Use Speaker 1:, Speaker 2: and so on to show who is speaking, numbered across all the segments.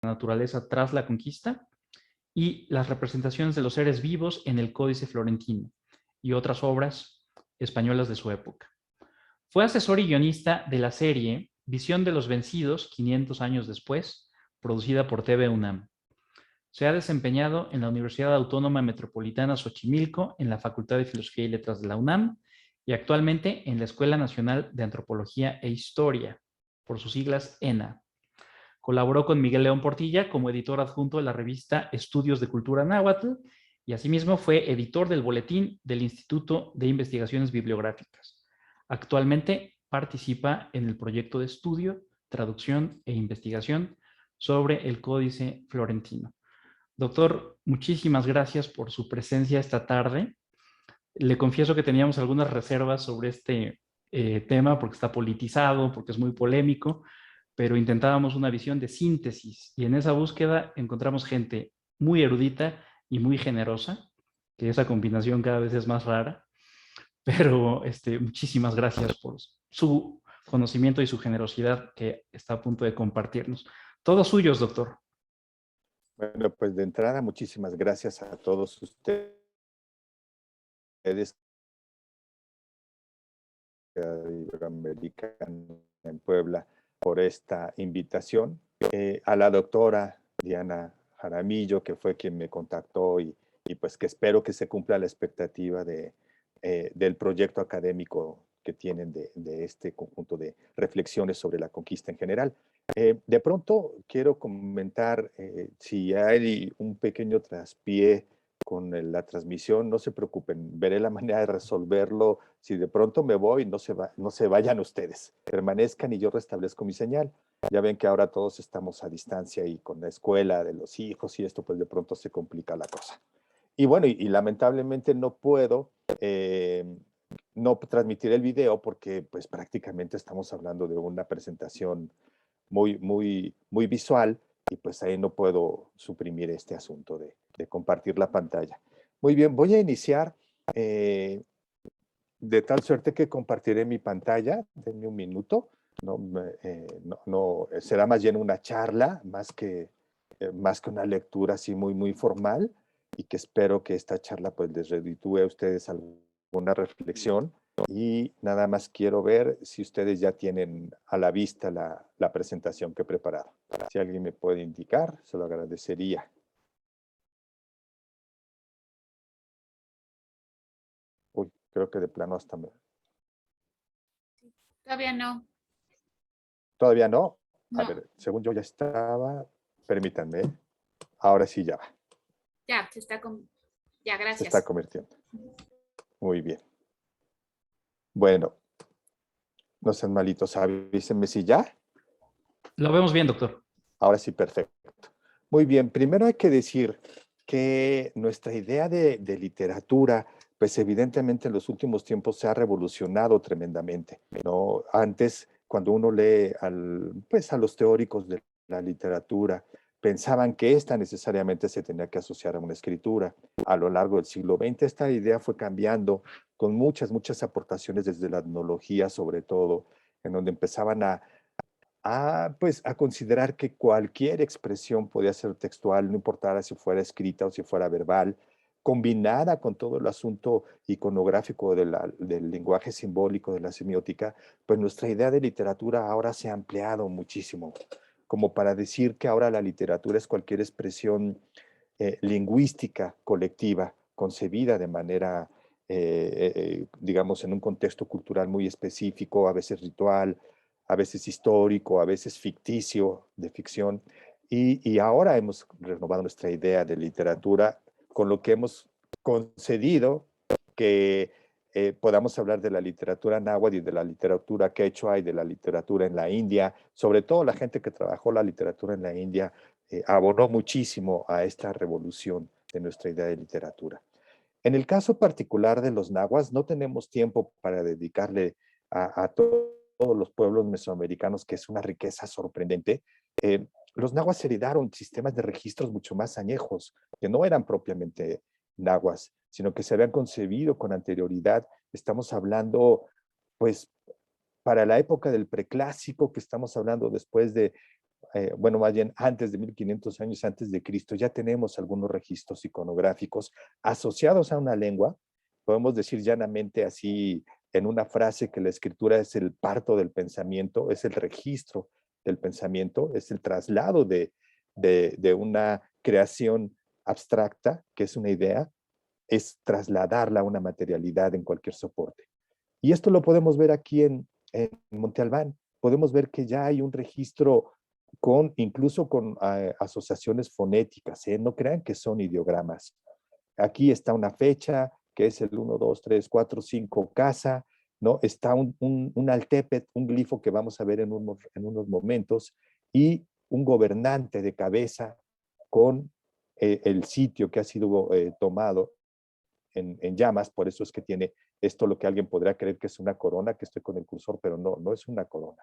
Speaker 1: naturaleza tras la conquista y las representaciones de los seres vivos en el Códice Florentino y otras obras españolas de su época. Fue asesor y guionista de la serie Visión de los Vencidos, 500 años después, producida por TV UNAM. Se ha desempeñado en la Universidad Autónoma Metropolitana Xochimilco, en la Facultad de Filosofía y Letras de la UNAM y actualmente en la Escuela Nacional de Antropología e Historia, por sus siglas ENA. Colaboró con Miguel León Portilla como editor adjunto de la revista Estudios de Cultura Náhuatl y asimismo fue editor del Boletín del Instituto de Investigaciones Bibliográficas. Actualmente participa en el proyecto de estudio, traducción e investigación sobre el Códice Florentino. Doctor, muchísimas gracias por su presencia esta tarde. Le confieso que teníamos algunas reservas sobre este tema porque está politizado, porque es muy polémico, pero intentábamos una visión de síntesis y en esa búsqueda encontramos gente muy erudita y muy generosa, que esa combinación cada vez es más rara, pero muchísimas gracias por su conocimiento y su generosidad que está a punto de compartirnos. Todos suyos, doctor.
Speaker 2: Bueno, pues de entrada, muchísimas gracias a todos ustedes Iberoamericana en Puebla por esta invitación. A la doctora Diana Jaramillo, que fue quien me contactó y pues que espero que se cumpla la expectativa del proyecto académico que tienen de este conjunto de reflexiones sobre la conquista en general. De pronto quiero comentar si hay un pequeño traspié con la transmisión, no se preocupen, veré la manera de resolverlo. Si de pronto me voy, no se vayan ustedes, permanezcan y yo restablezco mi señal. Ya ven que ahora todos estamos a distancia y con la escuela de los hijos y esto, pues de pronto se complica la cosa. Y bueno, y lamentablemente no puedo no transmitir el video porque pues prácticamente estamos hablando de una presentación muy visual y pues ahí no puedo suprimir este asunto de compartir la pantalla. Muy bien, voy a iniciar de tal suerte que compartiré mi pantalla. Denme un minuto. Será más bien una charla, más que una lectura así muy formal y que espero que esta charla pues les reditúe a ustedes alguna reflexión. Y nada más quiero ver si ustedes ya tienen a la vista la presentación que he preparado. Si alguien me puede indicar, se lo agradecería. Uy, creo que de plano hasta me...
Speaker 3: Todavía no.
Speaker 2: ¿Todavía no? A
Speaker 3: No.
Speaker 2: ver, según yo ya estaba. Permítanme. Ahora sí ya va.
Speaker 3: Ya, ya,
Speaker 2: Se
Speaker 3: gracias.
Speaker 2: está convirtiendo. Muy bien. Bueno, no sean malitos, avísenme si ya.
Speaker 1: Lo vemos bien, doctor.
Speaker 2: Ahora sí, perfecto. Muy bien, primero hay que decir que nuestra idea de literatura, pues evidentemente en los últimos tiempos se ha revolucionado tremendamente, ¿no? Antes, cuando uno lee pues a los teóricos de la literatura, pensaban que esta necesariamente se tenía que asociar a una escritura. A lo largo del siglo XX esta idea fue cambiando con muchas aportaciones desde la etnología sobre todo, en donde empezaban pues a considerar que cualquier expresión podía ser textual, no importara si fuera escrita o si fuera verbal, combinada con todo el asunto iconográfico del lenguaje simbólico, de la semiótica, pues nuestra idea de literatura ahora se ha ampliado muchísimo, como para decir que ahora la literatura es cualquier expresión lingüística colectiva, concebida de manera, digamos, en un contexto cultural muy específico, a veces ritual, a veces histórico, a veces ficticio, de ficción. Y ahora hemos renovado nuestra idea de literatura con lo que hemos concedido que podamos hablar de la literatura náhuatl y de la literatura quechua y de la literatura en la India. Sobre todo la gente que trabajó la literatura en la India abonó muchísimo a esta revolución de nuestra idea de literatura. En el caso particular de los nahuas, no tenemos tiempo para dedicarle a todos los pueblos mesoamericanos, que es una riqueza sorprendente. Los nahuas heredaron sistemas de registros mucho más añejos, que no eran propiamente nahuas, sino que se habían concebido con anterioridad. Estamos hablando, pues, para la época del preclásico, que estamos hablando después de bueno, más bien antes de 1500 años antes de Cristo, ya tenemos algunos registros iconográficos asociados a una lengua. Podemos decir llanamente así en una frase que la escritura es el parto del pensamiento, es el registro del pensamiento, es el traslado de una creación abstracta, que es una idea, es trasladarla a una materialidad en cualquier soporte. Y esto lo podemos ver aquí en Monte Albán. Podemos ver que ya hay un registro incluso con asociaciones fonéticas, ¿eh? No crean que son ideogramas. Aquí está una fecha, que es el 1, 2, 3, 4, 5, casa, ¿no? Está un altépet, un glifo que vamos a ver en unos momentos, y un gobernante de cabeza con el sitio que ha sido tomado en llamas, por eso es que tiene esto lo que alguien podría creer que es una corona, que estoy con el cursor, pero no, no es una corona.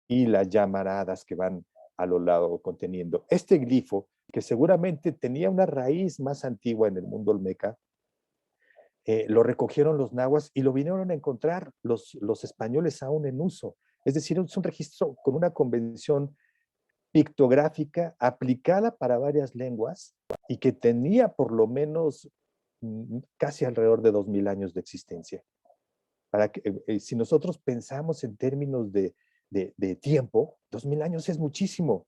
Speaker 2: Y las llamaradas que van a lo lado conteniendo. Este glifo, que seguramente tenía una raíz más antigua en el mundo olmeca, lo recogieron los nahuas y lo vinieron a encontrar los españoles aún en uso. Es decir, es un registro con una convención pictográfica aplicada para varias lenguas y que tenía por lo menos casi alrededor de 2000 años de existencia. Para que, si nosotros pensamos en términos de tiempo, 2000 años es muchísimo.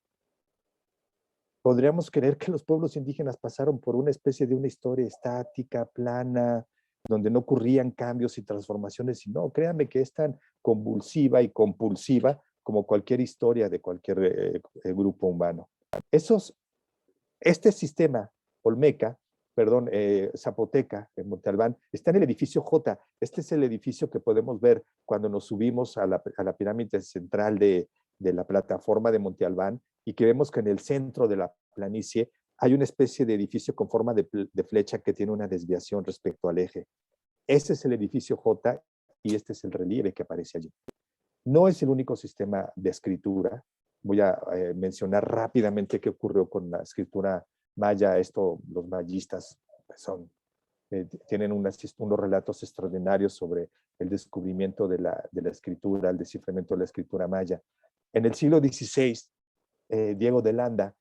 Speaker 2: Podríamos creer que los pueblos indígenas pasaron por una especie de una historia estática, plana, donde no ocurrían cambios y transformaciones, y no, créanme que es tan convulsiva y compulsiva como cualquier historia de cualquier grupo humano. Este sistema olmeca, perdón, zapoteca en Monte Albán, está en el edificio J. Este es el edificio que podemos ver cuando nos subimos a la pirámide central de la plataforma de Monte Albán, y que vemos que en el centro de la planicie hay una especie de edificio con forma de flecha que tiene una desviación respecto al eje. Ese es el edificio J y este es el relieve que aparece allí. No es el único sistema de escritura. Voy a mencionar rápidamente qué ocurrió con la escritura maya. Los mayistas tienen unos relatos extraordinarios sobre el descubrimiento de la escritura, el desciframiento de la escritura maya. En el siglo XVI, Diego de Landa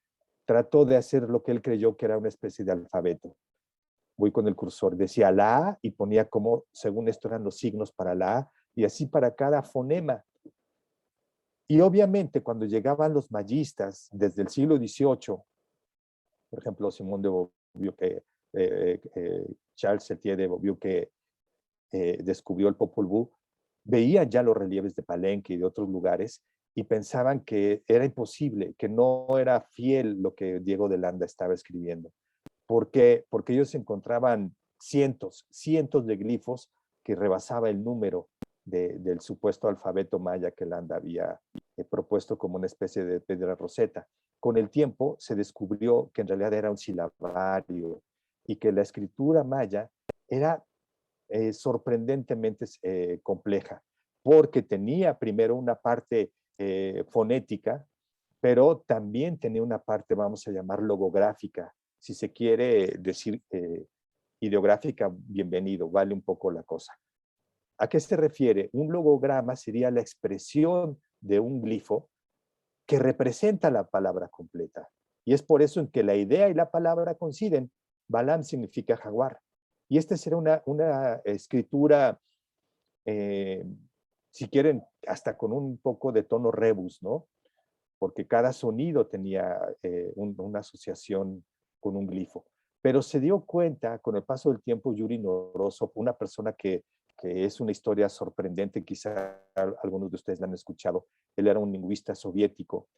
Speaker 2: trató de hacer lo que él creyó que era una especie de alfabeto. Voy con el cursor, decía la A y ponía como, según esto eran los signos para la A, y así para cada fonema. Y obviamente cuando llegaban los mayistas desde el siglo XVIII, por ejemplo, Simón de Beauvoir, Charles Setier de Beauvoir, que descubrió el Popol Vuh, veían ya los relieves de Palenque y de otros lugares y pensaban que era imposible, que no era fiel lo que Diego de Landa estaba escribiendo. ¿Por qué? Porque ellos encontraban cientos de glifos que rebasaba el número del supuesto alfabeto maya que Landa había propuesto como una especie de piedra roseta. Con el tiempo se descubrió que en realidad era un silabario y que la escritura maya era sorprendentemente compleja, porque tenía primero una parte fonética, pero también tenía una parte, vamos a llamar, logográfica. Si se quiere decir ideográfica, bienvenido, vale un poco la cosa. ¿A qué se refiere? Un logograma sería la expresión de un glifo que representa la palabra completa. Y es por eso en que la idea y la palabra coinciden. Balam significa jaguar. Y esta será una escritura, si quieren, hasta con un poco de tono rebus, ¿no? Porque cada sonido tenía una asociación con un glifo. Pero se dio cuenta con el paso del tiempo, Yuri Noroso, una persona que es una historia sorprendente, quizá algunos de ustedes la han escuchado. Él era un lingüista soviético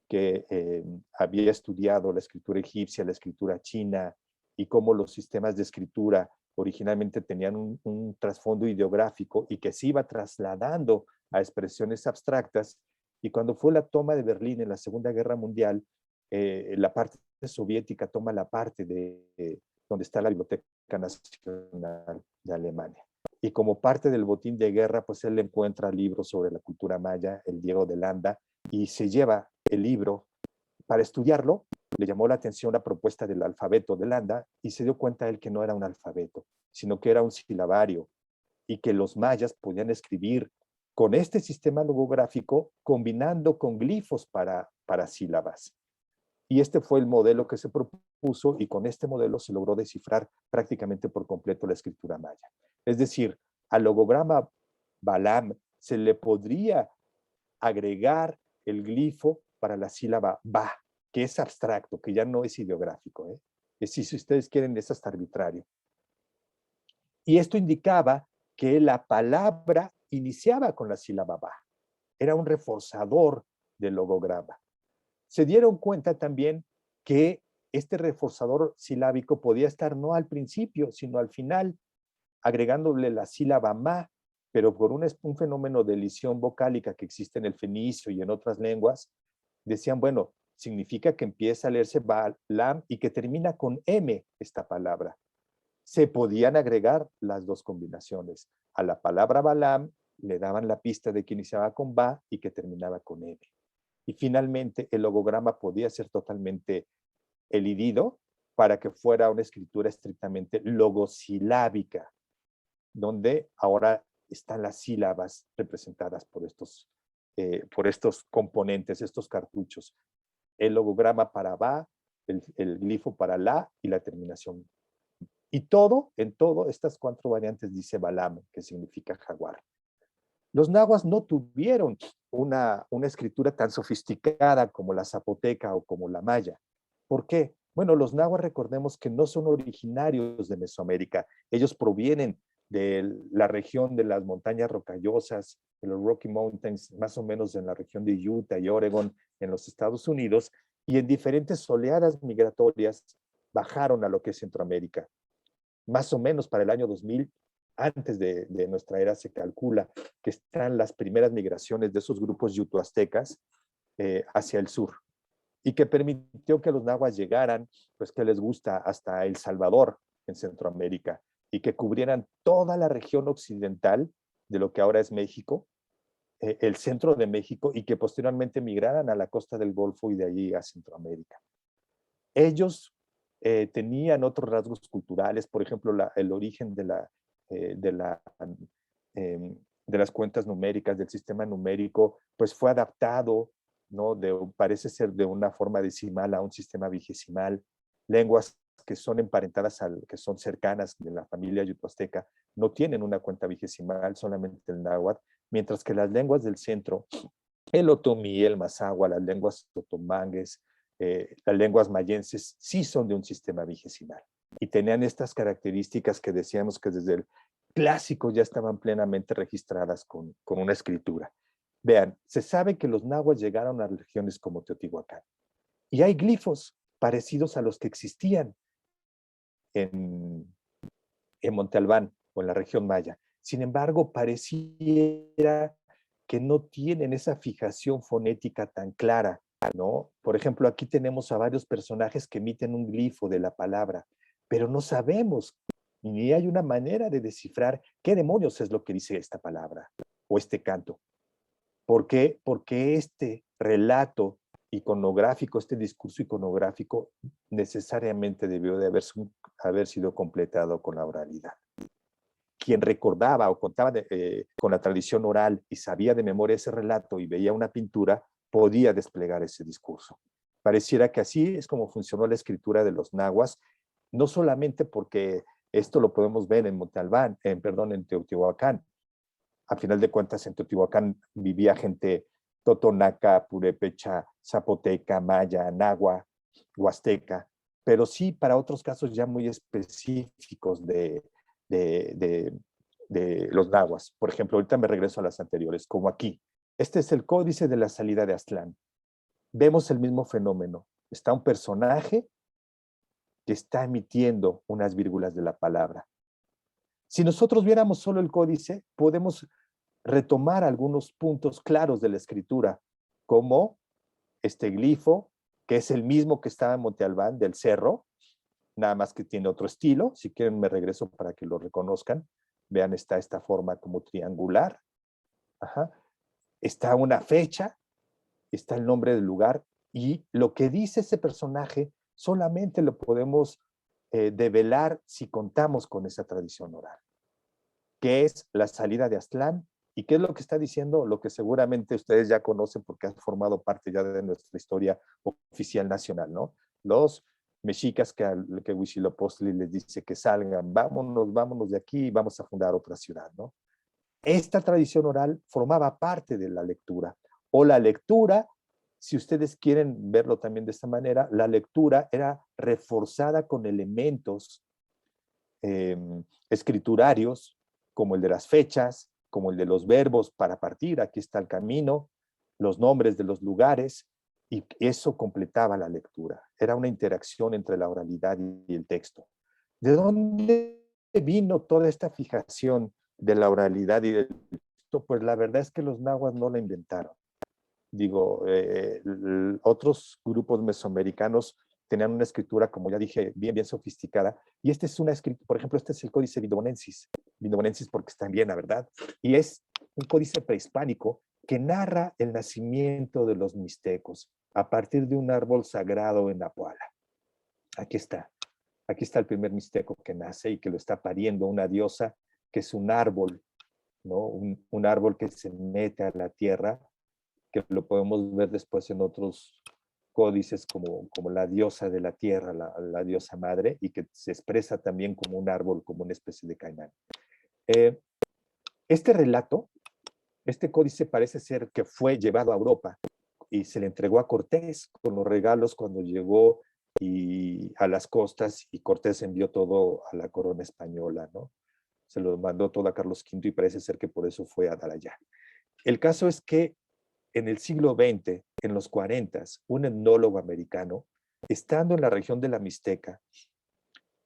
Speaker 2: que había estudiado la escritura egipcia, la escritura china, y cómo los sistemas de escritura originalmente tenían un trasfondo ideográfico y que se iba trasladando a expresiones abstractas. Y cuando fue la toma de Berlín en la Segunda Guerra Mundial, la parte soviética toma la parte donde está la Biblioteca Nacional de Alemania. Y como parte del botín de guerra, pues él encuentra libros sobre la cultura maya, el Diego de Landa, y se lleva el libro para estudiarlo. Le llamó la atención la propuesta del alfabeto de Landa y se dio cuenta él que no era un alfabeto, sino que era un silabario, y que los mayas podían escribir con este sistema logográfico combinando con glifos para para sílabas. Y este fue el modelo que se propuso y con este modelo se logró descifrar prácticamente por completo la escritura maya. Es decir, al logograma Balam se le podría agregar el glifo para la sílaba ba, que es abstracto, que ya no es ideográfico. Es decir, si ustedes quieren, es hasta arbitrario. Y esto indicaba que la palabra iniciaba con la sílaba ba. Era un reforzador del logograma. Se dieron cuenta también que este reforzador silábico podía estar no al principio, sino al final, agregándole la sílaba ma, pero por un fenómeno de elisión vocálica que existe en el fenicio y en otras lenguas, decían, bueno, significa que empieza a leerse balam y que termina con m esta palabra. Se podían agregar las dos combinaciones. A la palabra balam le daban la pista de que iniciaba con ba y que terminaba con m. Y finalmente el logograma podía ser totalmente elidido para que fuera una escritura estrictamente logosilábica, donde ahora están las sílabas representadas por estos componentes, estos cartuchos. El logograma para ba, el glifo para la y la terminación. Y en todo, estas 4 variantes dice balam, que significa jaguar. Los nahuas no tuvieron una escritura tan sofisticada como la zapoteca o como la maya. ¿Por qué? Bueno, los nahuas, recordemos que no son originarios de Mesoamérica. Ellos provienen de la región de las montañas rocallosas, de los Rocky Mountains, más o menos en la región de Utah y Oregon, en los Estados Unidos, y en diferentes oleadas migratorias bajaron a lo que es Centroamérica. Más o menos para el año 2000, antes de nuestra era, se calcula que están las primeras migraciones de esos grupos yuto-aztecas hacia el sur, y que permitió que los nahuas llegaran, pues que les gusta, hasta El Salvador, en Centroamérica, y que cubrieran toda la región occidental de lo que ahora es México, el centro de México, y que posteriormente migraran a la costa del Golfo y de allí a Centroamérica. Ellos tenían otros rasgos culturales, por ejemplo, el origen de las cuentas numéricas, del sistema numérico, pues fue adaptado, ¿no? Parece ser de una forma decimal a un sistema vigesimal. Lenguas que son emparentadas, que son cercanas de la familia yuto-azteca, no tienen una cuenta vigesimal, solamente el náhuatl, mientras que las lenguas del centro, el otomí, el mazahua, las lenguas otomangues, las lenguas mayenses, sí son de un sistema vigesimal. Y tenían estas características que decíamos que desde el clásico ya estaban plenamente registradas con una escritura. Vean, se sabe que los nahuas llegaron a regiones como Teotihuacán. Y hay glifos parecidos a los que existían en Monte Albán o en la región maya. Sin embargo, pareciera que no tienen esa fijación fonética tan clara, ¿no? Por ejemplo, aquí tenemos a varios personajes que emiten un glifo de la palabra, pero no sabemos, ni hay una manera de descifrar qué demonios es lo que dice esta palabra o este canto. ¿Por qué? Porque este relato iconográfico, este discurso iconográfico, necesariamente debió de haber sido completado con la oralidad. Quien recordaba o contaba con la tradición oral y sabía de memoria ese relato y veía una pintura, podía desplegar ese discurso. Pareciera que así es como funcionó la escritura de los nahuas, no solamente porque esto lo podemos ver en Monte Albán, en Teotihuacán. A final de cuentas, en Teotihuacán vivía gente totonaca, purépecha, zapoteca, maya, nahua, huasteca, pero sí para otros casos ya muy específicos de los nahuas. Por ejemplo, ahorita me regreso a las anteriores, como aquí. Este es el códice de la salida de Aztlán. Vemos el mismo fenómeno. Está un personaje que está emitiendo unas vírgulas de la palabra. Si nosotros viéramos solo el códice, podemos retomar algunos puntos claros de la escritura, como este glifo, que es el mismo que estaba en Monte Albán, del cerro, nada más que tiene otro estilo. Si quieren me regreso para que lo reconozcan. Vean, está esta forma como triangular. Ajá. Está una fecha, está el nombre del lugar, y lo que dice ese personaje solamente lo podemos develar si contamos con esa tradición oral, que es la salida de Aztlán ¿Y qué es lo que está diciendo? Lo que seguramente ustedes ya conocen porque han formado parte ya de nuestra historia oficial nacional, ¿no? Los mexicas que Huitzilopochtli les dice que salgan, vámonos de aquí y vamos a fundar otra ciudad, ¿no? Esta tradición oral formaba parte de la lectura, o la lectura, si ustedes quieren verlo también de esta manera, la lectura era reforzada con elementos escriturarios, como el de las fechas, como el de los verbos para partir, aquí está el camino, los nombres de los lugares, y eso completaba la lectura. Era una interacción entre la oralidad y el texto. ¿De dónde vino toda esta fijación de la oralidad y del texto? Pues la verdad es que los nahuas no la inventaron. Digo, otros grupos mesoamericanos tenían una escritura, como ya dije, bien sofisticada, y este es una escritura, por ejemplo, este es el códice vidonensis porque está en Viena, ¿verdad? Y es un códice prehispánico que narra el nacimiento de los mixtecos a partir de un árbol sagrado en Apuala. Aquí está el primer mixteco que nace y que lo está pariendo una diosa, que es un árbol, ¿no? Un árbol que se mete a la tierra, que lo podemos ver después en otros códices como la diosa de la tierra, la diosa madre, y que se expresa también como un árbol, como una especie de caimán. Este relato, este códice parece ser que fue llevado a Europa y se le entregó a Cortés con los regalos cuando llegó a las costas, y Cortés envió todo a la corona española, ¿no? Se lo mandó todo a Carlos V y parece ser que por eso fue a Darayá. El caso es que en el siglo XX, en los 40, un etnólogo americano, estando en la región de la Mixteca,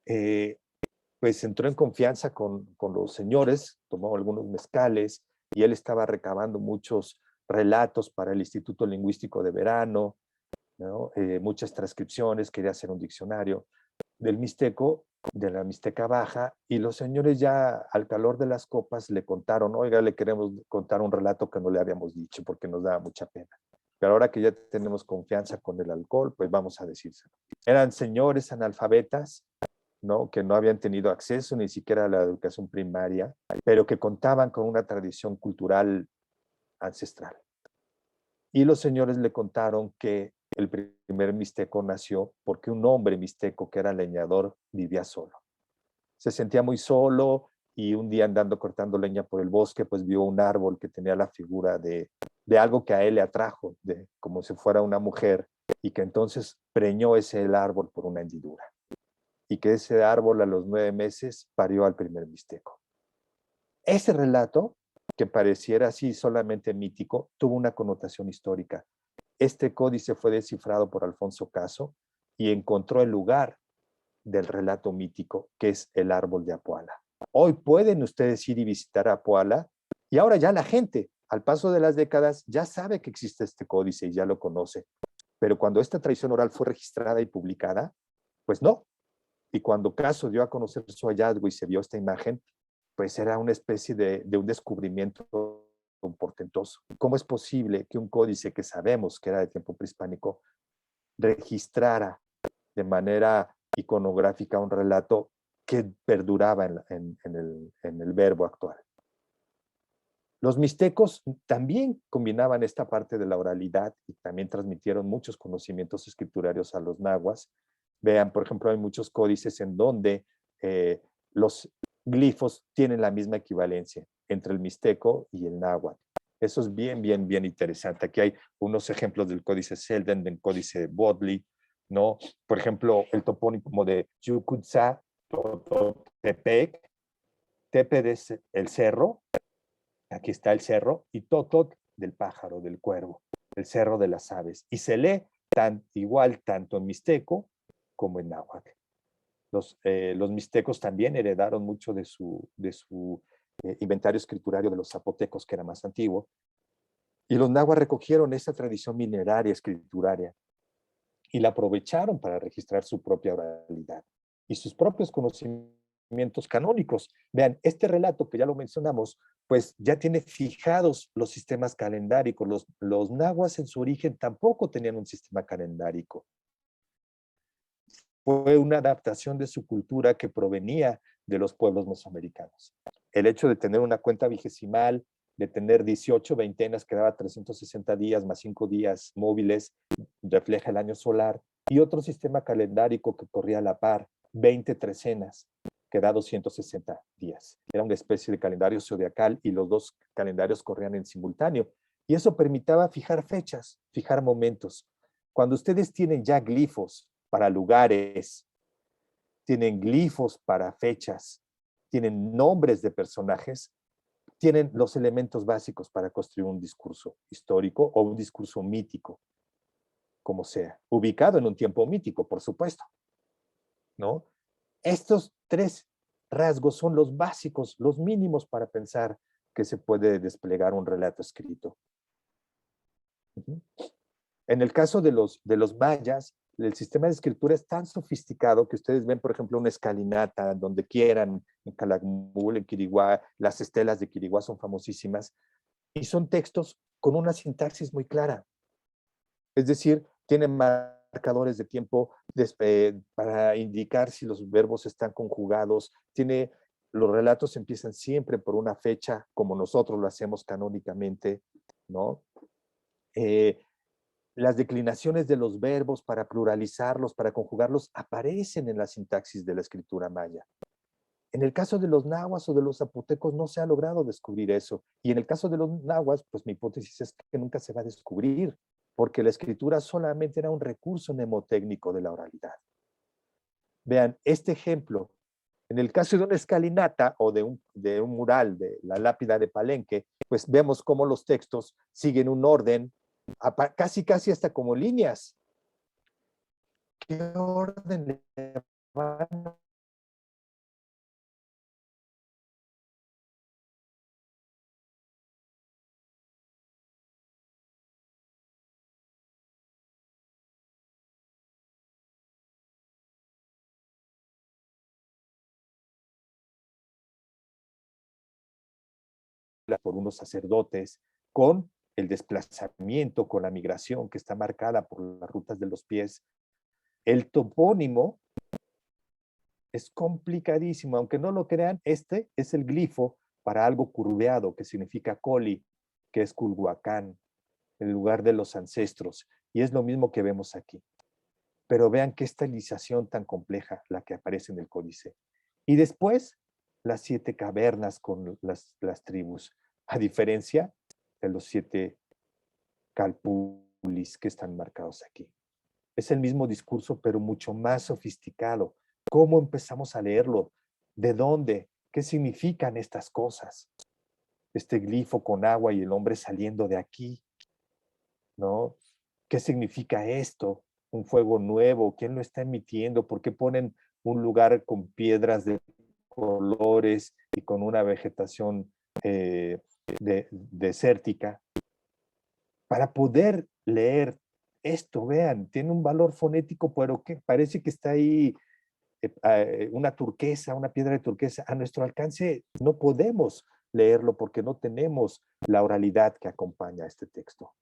Speaker 2: pues entró en confianza con los señores, tomó algunos mezcales, y él estaba recabando muchos relatos para el Instituto Lingüístico de Verano, ¿no? Muchas transcripciones, quería hacer un diccionario del mixteco, de la Mixteca Baja, y los señores ya al calor de las copas le contaron, oiga, le queremos contar un relato que no le habíamos dicho porque nos daba mucha pena. Pero ahora que ya tenemos confianza con el alcohol, pues vamos a decírselo. Eran señores analfabetas, ¿no? Que no habían tenido acceso ni siquiera a la educación primaria, pero que contaban con una tradición cultural ancestral. Y los señores le contaron que el primer mixteco nació porque un hombre mixteco que era leñador vivía solo. Se sentía muy solo, y un día andando cortando leña por el bosque, pues vio un árbol que tenía la figura de algo que a él le atrajo, como si fuera una mujer, y que entonces preñó ese árbol por una hendidura. Y que ese árbol a los 9 meses parió al primer mixteco. Ese relato, que pareciera así solamente mítico, tuvo una connotación histórica. Este códice fue descifrado por Alfonso Caso y encontró el lugar del relato mítico, que es el árbol de Apuala. Hoy pueden ustedes ir y visitar Apuala, y ahora ya la gente, al paso de las décadas, ya sabe que existe este códice y ya lo conoce. Pero cuando esta tradición oral fue registrada y publicada, pues no. Y cuando Caso dio a conocer su hallazgo y se vio esta imagen, pues era una especie de un descubrimiento portentoso. ¿Cómo es posible que un códice que sabemos que era de tiempo prehispánico registrara de manera iconográfica un relato que perduraba en el verbo actual? Los mixtecos también combinaban esta parte de la oralidad y también transmitieron muchos conocimientos escriturarios a los nahuas. Vean, por ejemplo, hay muchos códices en donde los glifos tienen la misma equivalencia entre el mixteco y el náhuatl. Eso es bien interesante. Aquí hay unos ejemplos del códice Selden, del códice Bodley, ¿no? Por ejemplo, el topónimo de Yucutza, Tepec, Tepec es el cerro, aquí está el cerro, y Totot del pájaro, del cuervo, el cerro de las aves. Y se lee igual tanto en mixteco como en náhuatl. Los mixtecos también heredaron mucho de su inventario escriturario de los zapotecos, que era más antiguo, y los nahuas recogieron esa tradición mineraria escrituraria y la aprovecharon para registrar su propia oralidad y sus propios conocimientos canónicos. Vean, este relato que ya lo mencionamos, pues ya tiene fijados los sistemas calendáricos. Los nahuas en su origen tampoco tenían un sistema calendárico. Fue una adaptación de su cultura que provenía de los pueblos mesoamericanos. El hecho de tener una cuenta vigesimal de tener 18 veintenas que daba 360 días más 5 días móviles, refleja el año solar, y otro sistema calendárico que corría a la par, 20 trecenas, que da 260 días. Era una especie de calendario zodiacal y los dos calendarios corrían en simultáneo. Y eso permitía fijar fechas, fijar momentos. Cuando ustedes tienen ya glifos para lugares, tienen glifos para fechas, tienen nombres de personajes, tienen los elementos básicos para construir un discurso histórico o un discurso mítico, como sea, ubicado en un tiempo mítico, por supuesto, ¿no? Estos tres rasgos son los básicos, los mínimos para pensar que se puede desplegar un relato escrito. En el caso de los mayas, el sistema de escritura es tan sofisticado que ustedes ven, por ejemplo, una escalinata donde quieran, en Calakmul, en Quiriguá, las estelas de Quiriguá son famosísimas, y son textos con una sintaxis muy clara. Es decir, tienen marcadores de tiempo para indicar si los verbos están conjugados, los relatos empiezan siempre por una fecha, como nosotros lo hacemos canónicamente, ¿no? Las declinaciones de los verbos para pluralizarlos, para conjugarlos, aparecen en la sintaxis de la escritura maya. En el caso de los nahuas o de los zapotecos no se ha logrado descubrir eso. Y en el caso de los nahuas, pues mi hipótesis es que nunca se va a descubrir, porque la escritura solamente era un recurso mnemotécnico de la oralidad. Vean, este ejemplo, en el caso de una escalinata o de un mural de la lápida de Palenque, pues vemos cómo los textos siguen un orden, casi hasta como líneas. ¿Qué orden le van por unos sacerdotes, con el desplazamiento, con la migración que está marcada por las rutas de los pies? El topónimo es complicadísimo, aunque no lo crean, este es el glifo para algo curveado, que significa Coli, que es Culhuacán, el lugar de los ancestros, y es lo mismo que vemos aquí. Pero vean qué estilización tan compleja la que aparece en el códice. Y después, las 7 cavernas con las tribus, a diferencia de los 7 calpulis que están marcados aquí. Es el mismo discurso, pero mucho más sofisticado. ¿Cómo empezamos a leerlo? ¿De dónde? ¿Qué significan estas cosas? Este glifo con agua y el hombre saliendo de aquí, ¿no? ¿Qué significa esto? Un fuego nuevo, ¿quién lo está emitiendo? ¿Por qué ponen un lugar con piedras de colores y con una vegetación desértica? Para poder leer esto, vean, tiene un valor fonético, pero que parece que está ahí una turquesa, una piedra de turquesa. A nuestro alcance no podemos leerlo porque no tenemos la oralidad que acompaña a este texto.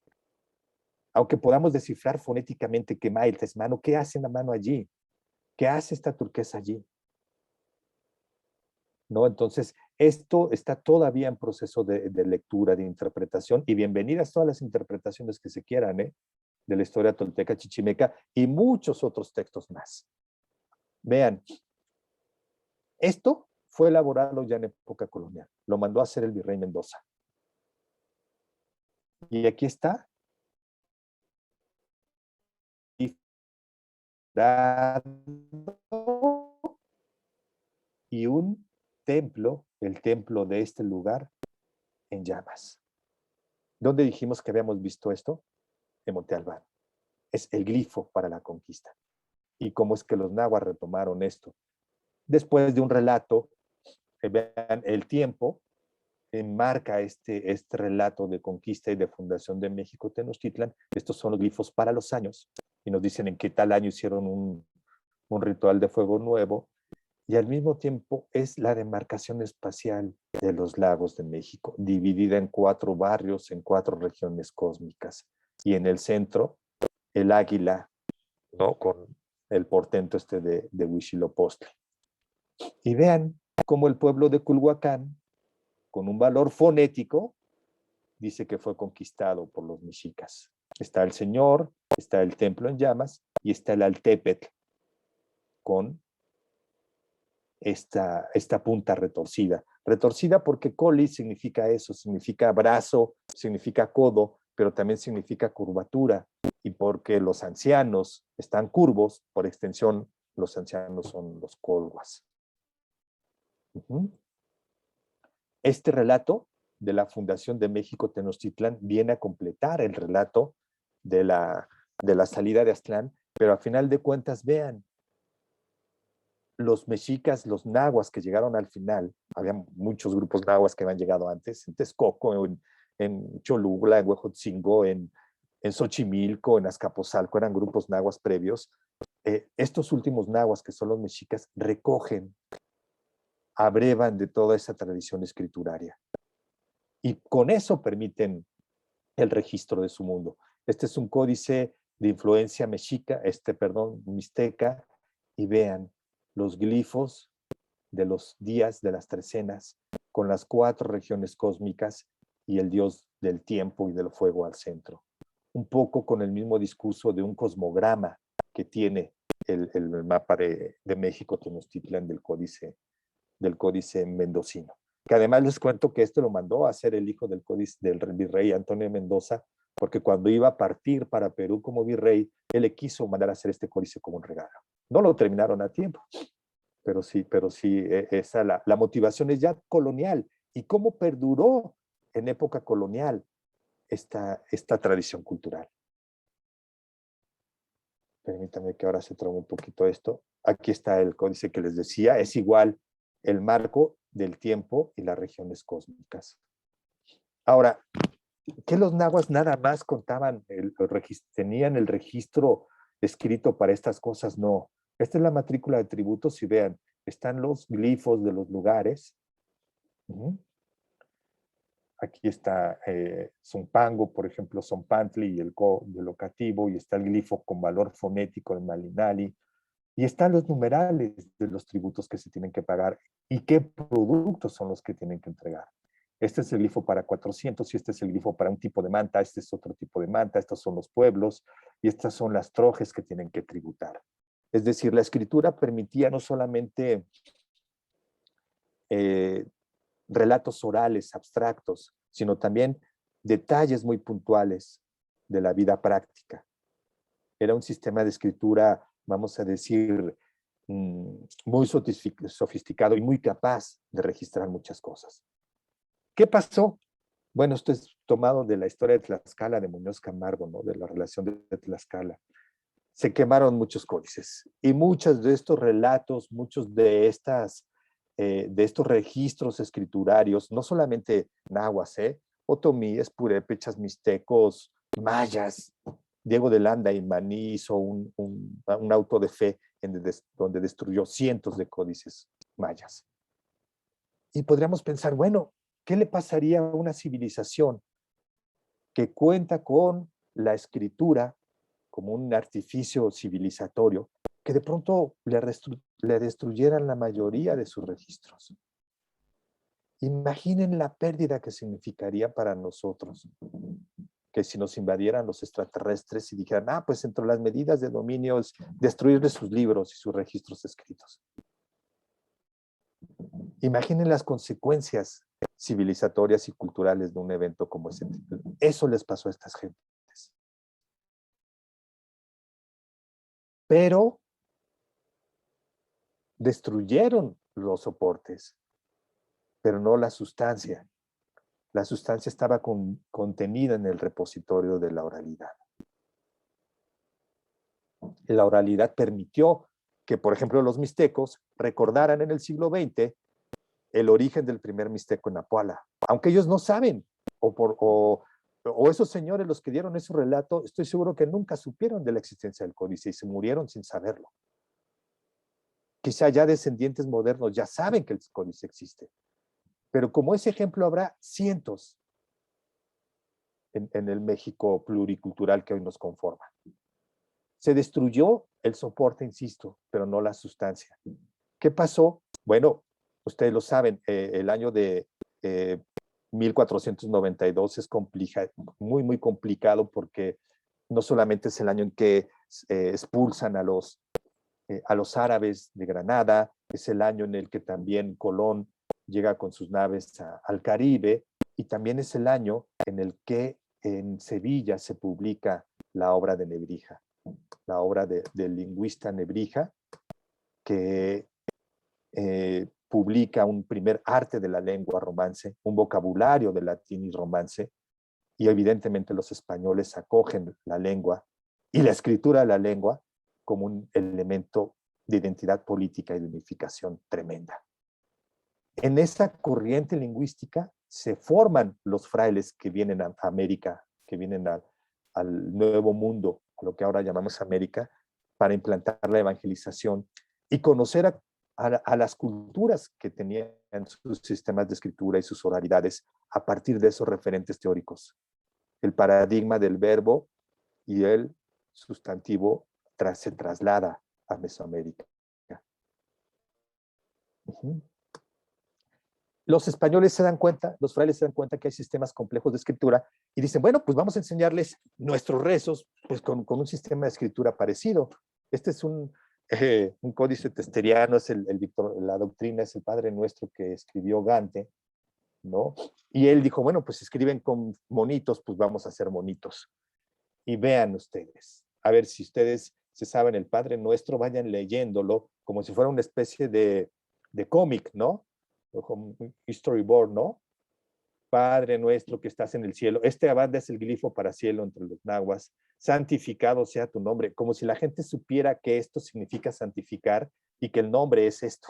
Speaker 2: Aunque podamos descifrar fonéticamente que Mail es mano, ¿qué hace la mano allí? ¿Qué hace esta turquesa allí? ¿No? Entonces, esto está todavía en proceso de lectura, de interpretación, y bienvenidas todas las interpretaciones que se quieran, de la historia tolteca, chichimeca y muchos otros textos más. Vean, esto fue elaborado ya en época colonial, lo mandó a hacer el virrey Mendoza. Y aquí está. Y un templo, el templo de este lugar, en llamas. ¿Dónde dijimos que habíamos visto esto? En Monte Albán. Es el glifo para la conquista. Y cómo es que los nahuas retomaron esto. Después de un relato, vean, el tiempo enmarca este relato de conquista y de fundación de México Tenochtitlan. Estos son los glifos para los años. Y nos dicen en qué tal año hicieron un ritual de fuego nuevo. Y al mismo tiempo es la demarcación espacial de los lagos de México, dividida en 4 barrios, en 4 regiones cósmicas. Y en el centro, el águila, ¿no? Con el portento de Huitzilopochtli. Y vean cómo el pueblo de Culhuacán, con un valor fonético, dice que fue conquistado por los mexicas. Está el Señor, está el templo en llamas y está el Altépetl con esta punta retorcida. Retorcida porque coli significa eso, significa brazo, significa codo, pero también significa curvatura. Y porque los ancianos están curvos, por extensión, los ancianos son los colhuas. Este relato de la fundación de México Tenochtitlán viene a completar el relato de la salida de Aztlán, pero a final de cuentas, vean, los mexicas, los nahuas que llegaron al final, había muchos grupos nahuas que habían llegado antes, en Texcoco, en Cholula, en Huejotzingo, en Xochimilco, en Azcapotzalco, eran grupos nahuas previos. Estos últimos nahuas, que son los mexicas, recogen, abrevan de toda esa tradición escrituraria. Y con eso permiten el registro de su mundo. Este es un códice de influencia mexica, mixteca, y vean los glifos de los días de las trecenas, con las 4 regiones cósmicas y el dios del tiempo y del fuego al centro. Un poco con el mismo discurso de un cosmograma que tiene el mapa de México Tenochtitlán del códice mendocino. Que además les cuento que lo mandó a hacer el hijo del virrey Antonio Mendoza, porque cuando iba a partir para Perú como virrey, él le quiso mandar a hacer este códice como un regalo. No lo terminaron a tiempo, pero sí, la motivación es ya colonial. ¿Y cómo perduró en época colonial esta tradición cultural? Permítanme que ahora se trabe un poquito esto. Aquí está el códice que les decía, es igual el marco del tiempo y las regiones cósmicas. Ahora, ¿qué los nahuas nada más contaban, tenían el registro escrito para estas cosas? No. Esta es la matrícula de tributos y vean, están los glifos de los lugares. Aquí está Zumpango, por ejemplo, Zompantli y el locativo, y está el glifo con valor fonético de Malinali, y están los numerales de los tributos que se tienen que pagar y qué productos son los que tienen que entregar. Este es el glifo para 400 y este es el glifo para un tipo de manta, este es otro tipo de manta, estos son los pueblos y estas son las trojes que tienen que tributar. Es decir, la escritura permitía no solamente relatos orales abstractos, sino también detalles muy puntuales de la vida práctica. Era un sistema de escritura, vamos a decir, muy sofisticado y muy capaz de registrar muchas cosas. ¿Qué pasó? Bueno, esto es tomado de la historia de Tlaxcala, de Muñoz Camargo, ¿no? De la relación de Tlaxcala. Se quemaron muchos códices y muchos de estos relatos, muchos de estos registros escriturarios, no solamente nahuas, otomíes, purépechas, mixtecos, mayas. Diego de Landa y Maní hizo un auto de fe donde destruyó cientos de códices mayas. Y podríamos pensar, bueno, ¿qué le pasaría a una civilización que cuenta con la escritura como un artificio civilizatorio, que de pronto le destruyeran la mayoría de sus registros? Imaginen la pérdida que significaría para nosotros que si nos invadieran los extraterrestres y dijeran, pues entre las medidas de dominio es destruirle sus libros y sus registros escritos. Imaginen las consecuencias civilizatorias y culturales de un evento como ese. Eso les pasó a estas gentes. Pero destruyeron los soportes, pero no la sustancia. La sustancia estaba contenida en el repositorio de la oralidad. La oralidad permitió que, por ejemplo, los mixtecos recordaran en el siglo XX el origen del primer mixteco en Apuala, aunque ellos no saben, o esos señores, los que dieron ese relato, estoy seguro que nunca supieron de la existencia del códice y se murieron sin saberlo. Quizá ya descendientes modernos ya saben que el códice existe, pero como ese ejemplo habrá cientos en el México pluricultural que hoy nos conforma. Se destruyó el soporte, insisto, pero no la sustancia. ¿Qué pasó? Bueno, ustedes lo saben, el año de 1492 es muy, muy complicado porque no solamente es el año en que expulsan a los árabes de Granada, es el año en el que también Colón llega con sus naves al Caribe, y también es el año en el que en Sevilla se publica la obra de Nebrija, la obra del lingüista Nebrija, que publica un primer arte de la lengua romance, un vocabulario de latín y romance, y evidentemente los españoles acogen la lengua y la escritura de la lengua como un elemento de identidad política y de unificación tremenda. En esa corriente lingüística se forman los frailes que vienen a América, que vienen al Nuevo Mundo, a lo que ahora llamamos América, para implantar la evangelización y conocer a las culturas que tenían sus sistemas de escritura y sus oralidades a partir de esos referentes teóricos. El paradigma del verbo y el sustantivo se traslada a Mesoamérica. Los españoles se dan cuenta, los frailes se dan cuenta que hay sistemas complejos de escritura y dicen, bueno, pues vamos a enseñarles nuestros rezos pues con un sistema de escritura parecido. Este es un códice testeriano, es la doctrina, es el Padre Nuestro que escribió Gante, ¿no? Y él dijo, bueno, pues escriben con monitos, pues vamos a hacer monitos. Y vean ustedes, a ver si ustedes se saben el Padre Nuestro, vayan leyéndolo como si fuera una especie de cómic, ¿no? Como un storyboard, ¿no? Padre Nuestro que estás en el cielo. Este abad es el glifo para cielo entre los nahuas. Santificado sea tu nombre, como si la gente supiera que esto significa santificar y que el nombre es esto.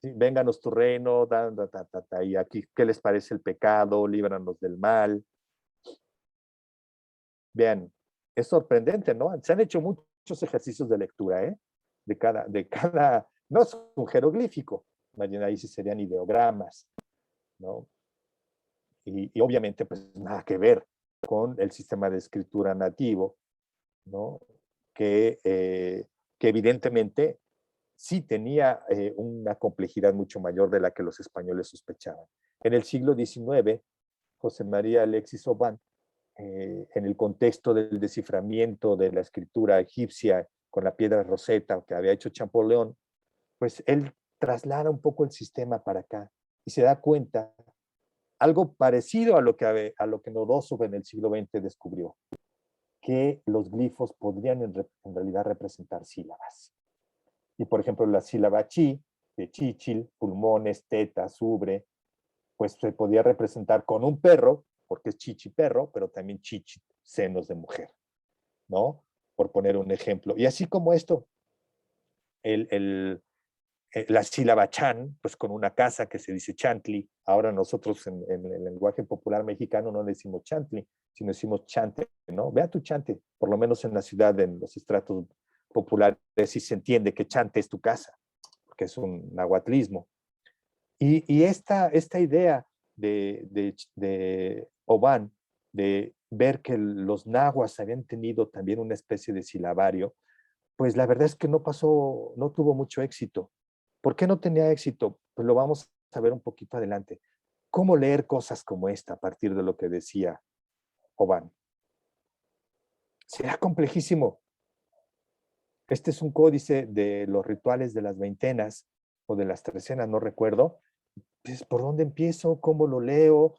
Speaker 2: ¿Sí? Vénganos tu reino, y aquí, ¿qué les parece el pecado? Líbranos del mal. Vean, es sorprendente, ¿no? Se han hecho muchos ejercicios de lectura, ¿eh? De cada, no es un jeroglífico, ahí sí serían ideogramas, ¿no? Y obviamente, pues nada que ver con el sistema de escritura nativo, ¿no? Que evidentemente sí tenía una complejidad mucho mayor de la que los españoles sospechaban. En el siglo XIX, José María Alexis Oban, en el contexto del desciframiento de la escritura egipcia con la piedra Rosetta que había hecho Champollion, pues él traslada un poco el sistema para acá y se da cuenta algo parecido a lo que Nodoso en el siglo XX descubrió, que los glifos podrían en realidad representar sílabas. Y por ejemplo, la sílaba chi, de chichil, pulmones, tetas, ubre, pues se podía representar con un perro, porque es chichi perro, pero también chichi, senos de mujer, ¿no? Por poner un ejemplo. Y así como esto, la sílaba chan, pues con una casa que se dice chantli. Ahora nosotros en el lenguaje popular mexicano no decimos chantli, sino decimos chante, ¿no? Ve a tu chante, por lo menos en la ciudad, en los estratos populares, sí se entiende que chante es tu casa, porque es un nahuatlismo. Y esta idea de Oban, de ver que los nahuas habían tenido también una especie de silabario, pues la verdad es que no tuvo mucho éxito. ¿Por qué no tenía éxito? Pues lo vamos a ver un poquito adelante. ¿Cómo leer cosas como esta a partir de lo que decía Oban? Será complejísimo. Este es un códice de los rituales de las veintenas o de las trecenas, no recuerdo. Pues, ¿por dónde empiezo? ¿Cómo lo leo?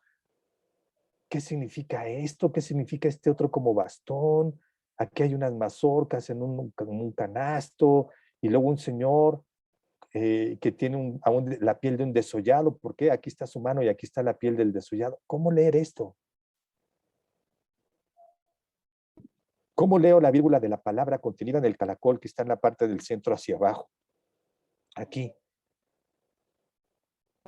Speaker 2: ¿Qué significa esto? ¿Qué significa este otro como bastón? Aquí hay unas mazorcas en un canasto y luego un señor que tiene la piel de un desollado. ¿Por qué? Aquí está su mano y aquí está la piel del desollado. ¿Cómo leer esto? ¿Cómo leo la vírgula de la palabra contenida en el caracol que está en la parte del centro hacia abajo? Aquí.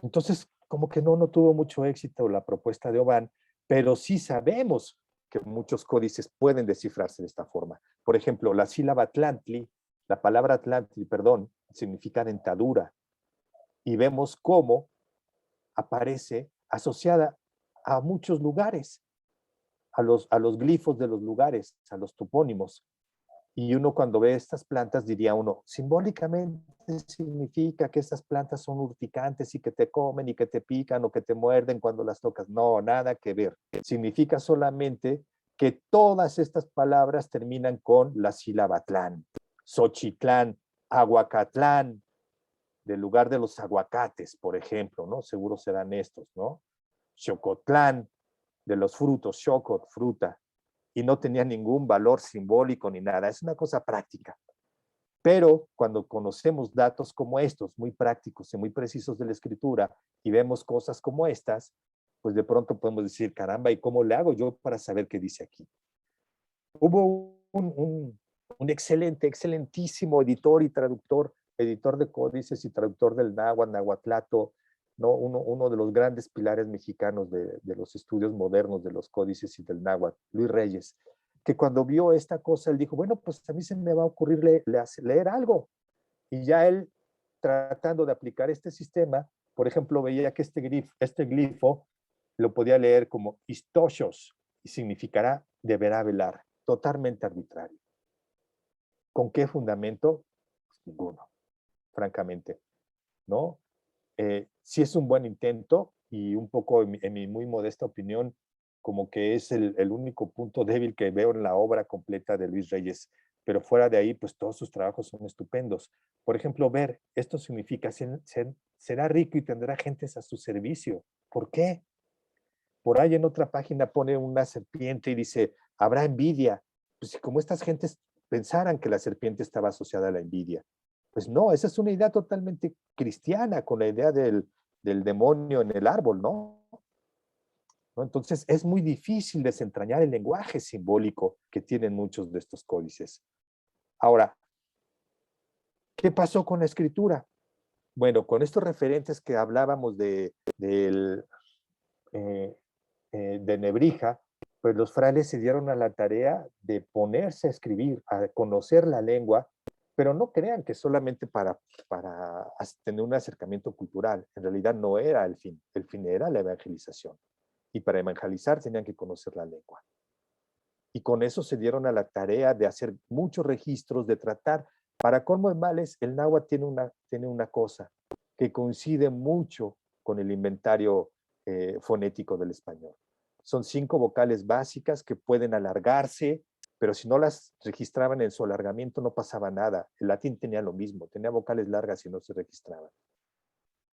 Speaker 2: Entonces, como que no tuvo mucho éxito la propuesta de Oban, pero sí sabemos que muchos códices pueden descifrarse de esta forma. Por ejemplo, la sílaba tlantli, la palabra tlantli, perdón, significa dentadura. Y vemos cómo aparece asociada a muchos lugares, a los glifos de los lugares, a los topónimos. Y uno cuando ve estas plantas diría uno, simbólicamente significa que estas plantas son urticantes y que te comen y que te pican o que te muerden cuando las tocas. No, nada que ver. Significa solamente que todas estas palabras terminan con la sílaba tlán. Xochitlán, Aguacatlán, del lugar de los aguacates, por ejemplo, ¿no? Seguro serán estos, ¿no? Xocotlán, de los frutos, xocot, fruta, y no tenía ningún valor simbólico ni nada, es una cosa práctica. Pero cuando conocemos datos como estos, muy prácticos y muy precisos de la escritura, y vemos cosas como estas, pues de pronto podemos decir, caramba, ¿y cómo le hago yo para saber qué dice aquí? Hubo un excelentísimo editor y traductor, editor de códices y traductor del náhuatl, nahuatlato, ¿no? Uno de los grandes pilares mexicanos de los estudios modernos de los códices y del náhuatl, Luis Reyes, que cuando vio esta cosa, él dijo, bueno, pues a mí se me va a ocurrir leer algo. Y ya él, tratando de aplicar este sistema, por ejemplo, veía que este glifo lo podía leer como istoshos, y significará deberá velar, totalmente arbitrario. ¿Con qué fundamento? Pues ninguno, francamente, ¿no? Sí es un buen intento y un poco, en mi muy modesta opinión, como que es el único punto débil que veo en la obra completa de Luis Reyes, pero fuera de ahí, pues todos sus trabajos son estupendos. Por ejemplo, ver, esto significa, será rico y tendrá gentes a su servicio. ¿Por qué? Por ahí en otra página pone una serpiente y dice, habrá envidia. Pues como estas gentes pensaran que la serpiente estaba asociada a la envidia. Pues no, esa es una idea totalmente cristiana con la idea del demonio en el árbol, ¿no? Entonces es muy difícil desentrañar el lenguaje simbólico que tienen muchos de estos códices. Ahora, ¿qué pasó con la escritura? Bueno, con estos referentes que hablábamos de Nebrija, pues los frailes se dieron a la tarea de ponerse a escribir, a conocer la lengua, pero no crean que solamente para tener un acercamiento cultural. En realidad no era el fin era la evangelización. Y para evangelizar tenían que conocer la lengua. Y con eso se dieron a la tarea de hacer muchos registros, de tratar. Para colmo de males, el náhuatl tiene una cosa que coincide mucho con el inventario fonético del español. Son 5 vocales básicas que pueden alargarse, pero si no las registraban en su alargamiento no pasaba nada. El latín tenía lo mismo, tenía vocales largas y no se registraban.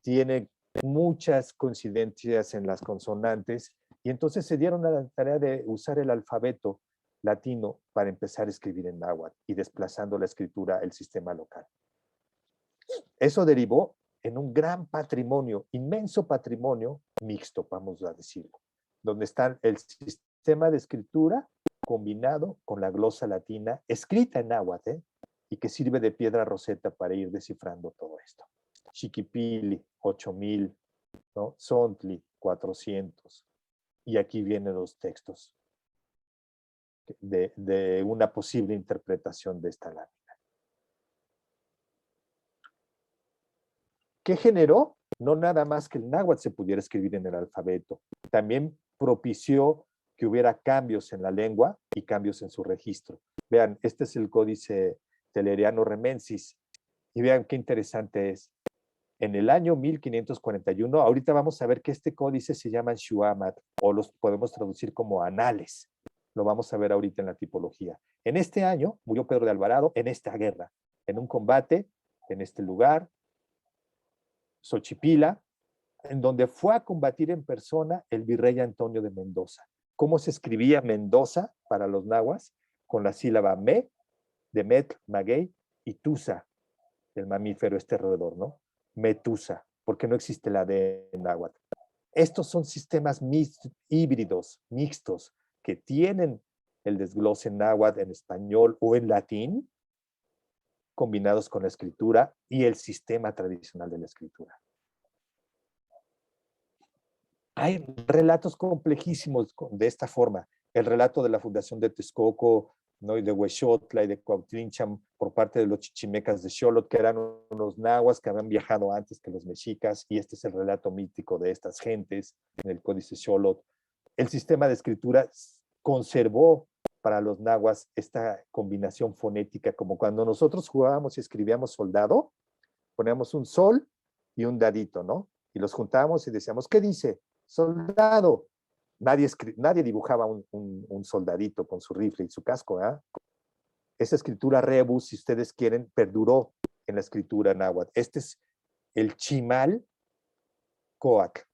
Speaker 2: Tiene muchas coincidencias en las consonantes y entonces se dieron a la tarea de usar el alfabeto latino para empezar a escribir en náhuatl y desplazando la escritura el sistema local. Eso derivó en un gran patrimonio, inmenso patrimonio mixto, vamos a decirlo, donde están el sistema de escritura combinado con la glosa latina, escrita en náhuatl, y que sirve de piedra roseta para ir descifrando todo esto. Chiquipili, 8000, ¿no? Zontli, 400. Y aquí vienen los textos de una posible interpretación de esta lámina. ¿Qué generó? No nada más que el náhuatl se pudiera escribir en el alfabeto. También propició que hubiera cambios en la lengua y cambios en su registro. Vean, este es el códice Telleriano Remensis. Y vean qué interesante es. En el año 1541, ahorita vamos a ver que este códice se llama Shuamat, o los podemos traducir como anales. Lo vamos a ver ahorita en la tipología. En este año murió Pedro de Alvarado en esta guerra, en un combate, en este lugar, Xochipila, en donde fue a combatir en persona el virrey Antonio de Mendoza. ¿Cómo se escribía Mendoza para los nahuas? Con la sílaba me, de met, maguey, y tusa, el mamífero este roedor, ¿no? Metusa, porque no existe la D en náhuatl. Estos son sistemas híbridos, mixtos, que tienen el desglose en náhuatl, en español o en latín, combinados con la escritura y el sistema tradicional de la escritura. Hay relatos complejísimos de esta forma. El relato de la fundación de Texcoco, ¿no? Y de Huexotla y de Cuautlincham por parte de los chichimecas de Xolotl, que eran unos nahuas que habían viajado antes que los mexicas, y este es el relato mítico de estas gentes en el Códice Xolotl. El sistema de escritura conservó para los nahuas esta combinación fonética, como cuando nosotros jugábamos y escribíamos soldado, poníamos un sol y un dadito, ¿no? Y los juntábamos y decíamos, ¿qué dice? Soldado. Nadie dibujaba un soldadito con su rifle y su casco, ¿eh? Esa escritura rebus, si ustedes quieren, perduró en la escritura náhuatl. Este es el chimal coac,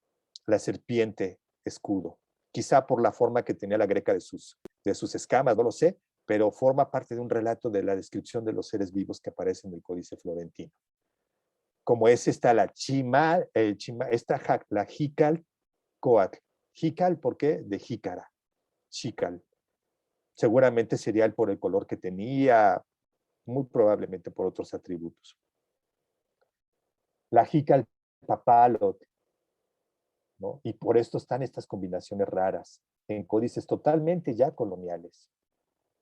Speaker 2: la serpiente escudo. Quizá por la forma que tenía la greca de sus escamas, no lo sé, pero forma parte de un relato de la descripción de los seres vivos que aparece en el Códice Florentino. Como es esta la la jical coac. Jical, ¿por qué? De jícara, chical. Seguramente sería por el color que tenía, muy probablemente por otros atributos. La jical papalot, ¿no? Y por esto están estas combinaciones raras en códices totalmente ya coloniales.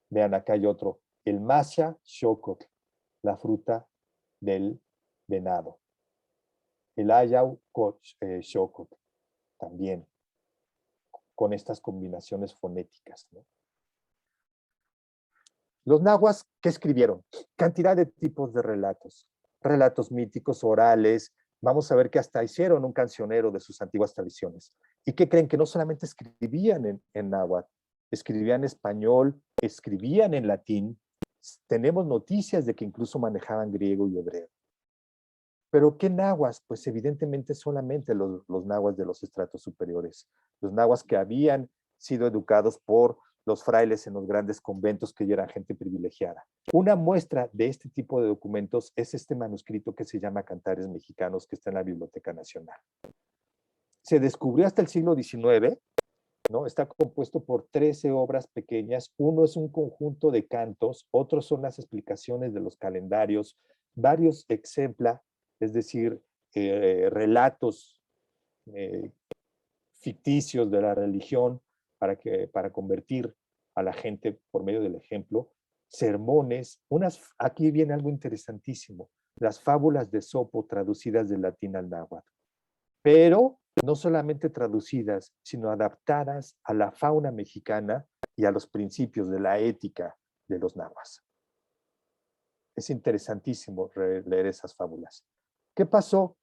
Speaker 2: Vean, acá hay otro, el masha xocotl, la fruta del venado. El ayau xocotl, también, con estas combinaciones fonéticas, ¿no? Los nahuas, ¿qué escribieron? Cantidad de tipos de relatos. Relatos míticos, orales. Vamos a ver que hasta hicieron un cancionero de sus antiguas tradiciones. ¿Y qué creen? Que no solamente escribían en náhuatl, escribían español, escribían en latín. Tenemos noticias de que incluso manejaban griego y hebreo. ¿Pero qué nahuas? Pues evidentemente solamente los nahuas de los estratos superiores. Los nahuas que habían sido educados por los frailes en los grandes conventos, que ya eran gente privilegiada. Una muestra de este tipo de documentos es este manuscrito que se llama Cantares Mexicanos, que está en la Biblioteca Nacional. Se descubrió hasta el siglo XIX, ¿no? Está compuesto por 13 obras pequeñas. Uno es un conjunto de cantos, otros son las explicaciones de los calendarios, varios exempla, es decir, relatos ficticios de la religión para convertir a la gente por medio del ejemplo, sermones, aquí viene algo interesantísimo, las fábulas de Esopo traducidas del latín al náhuatl, pero no solamente traducidas, sino adaptadas a la fauna mexicana y a los principios de la ética de los nahuas. Es interesantísimo leer esas fábulas. ¿Qué pasó?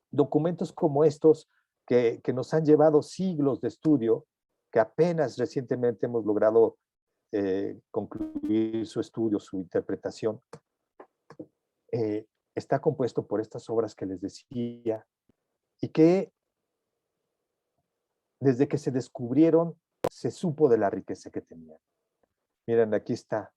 Speaker 2: Documentos como estos que nos han llevado siglos de estudio, que apenas recientemente hemos logrado concluir su estudio, su interpretación, está compuesto por estas obras que les decía y que desde que se descubrieron se supo de la riqueza que tenían. Miren, aquí está.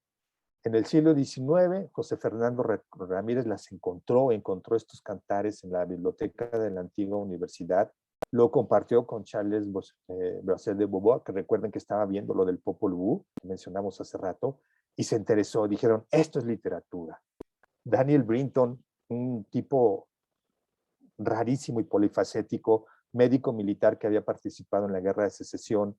Speaker 2: En el siglo XIX, José Fernando Ramírez las encontró estos cantares en la biblioteca de la antigua universidad. Lo compartió con Charles Brasseur de Beauvoir, que recuerden que estaba viendo lo del Popol Vuh, que mencionamos hace rato, y se interesó. Dijeron, esto es literatura. Daniel Brinton, un tipo rarísimo y polifacético, médico militar que había participado en la Guerra de Secesión,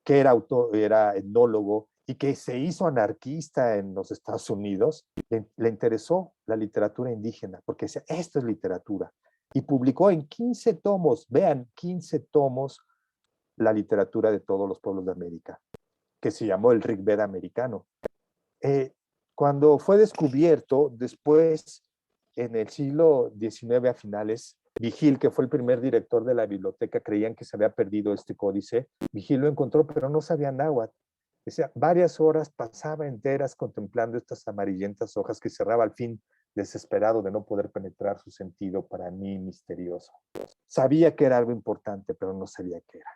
Speaker 2: que era etnólogo y que se hizo anarquista en los Estados Unidos, le interesó la literatura indígena, porque decía, esto es literatura. Y publicó en 15 tomos, vean, 15 tomos, la literatura de todos los pueblos de América, que se llamó el Rig Veda americano. Cuando fue descubierto, después, en el siglo XIX a finales, Vigil, que fue el primer director de la biblioteca, creían que se había perdido este códice. Vigil lo encontró, pero no sabía náhuatl. O sea, varias horas pasaba enteras contemplando estas amarillentas hojas que cerraba al fin, desesperado de no poder penetrar su sentido para mí misterioso. Sabía que era algo importante, pero no sabía qué era.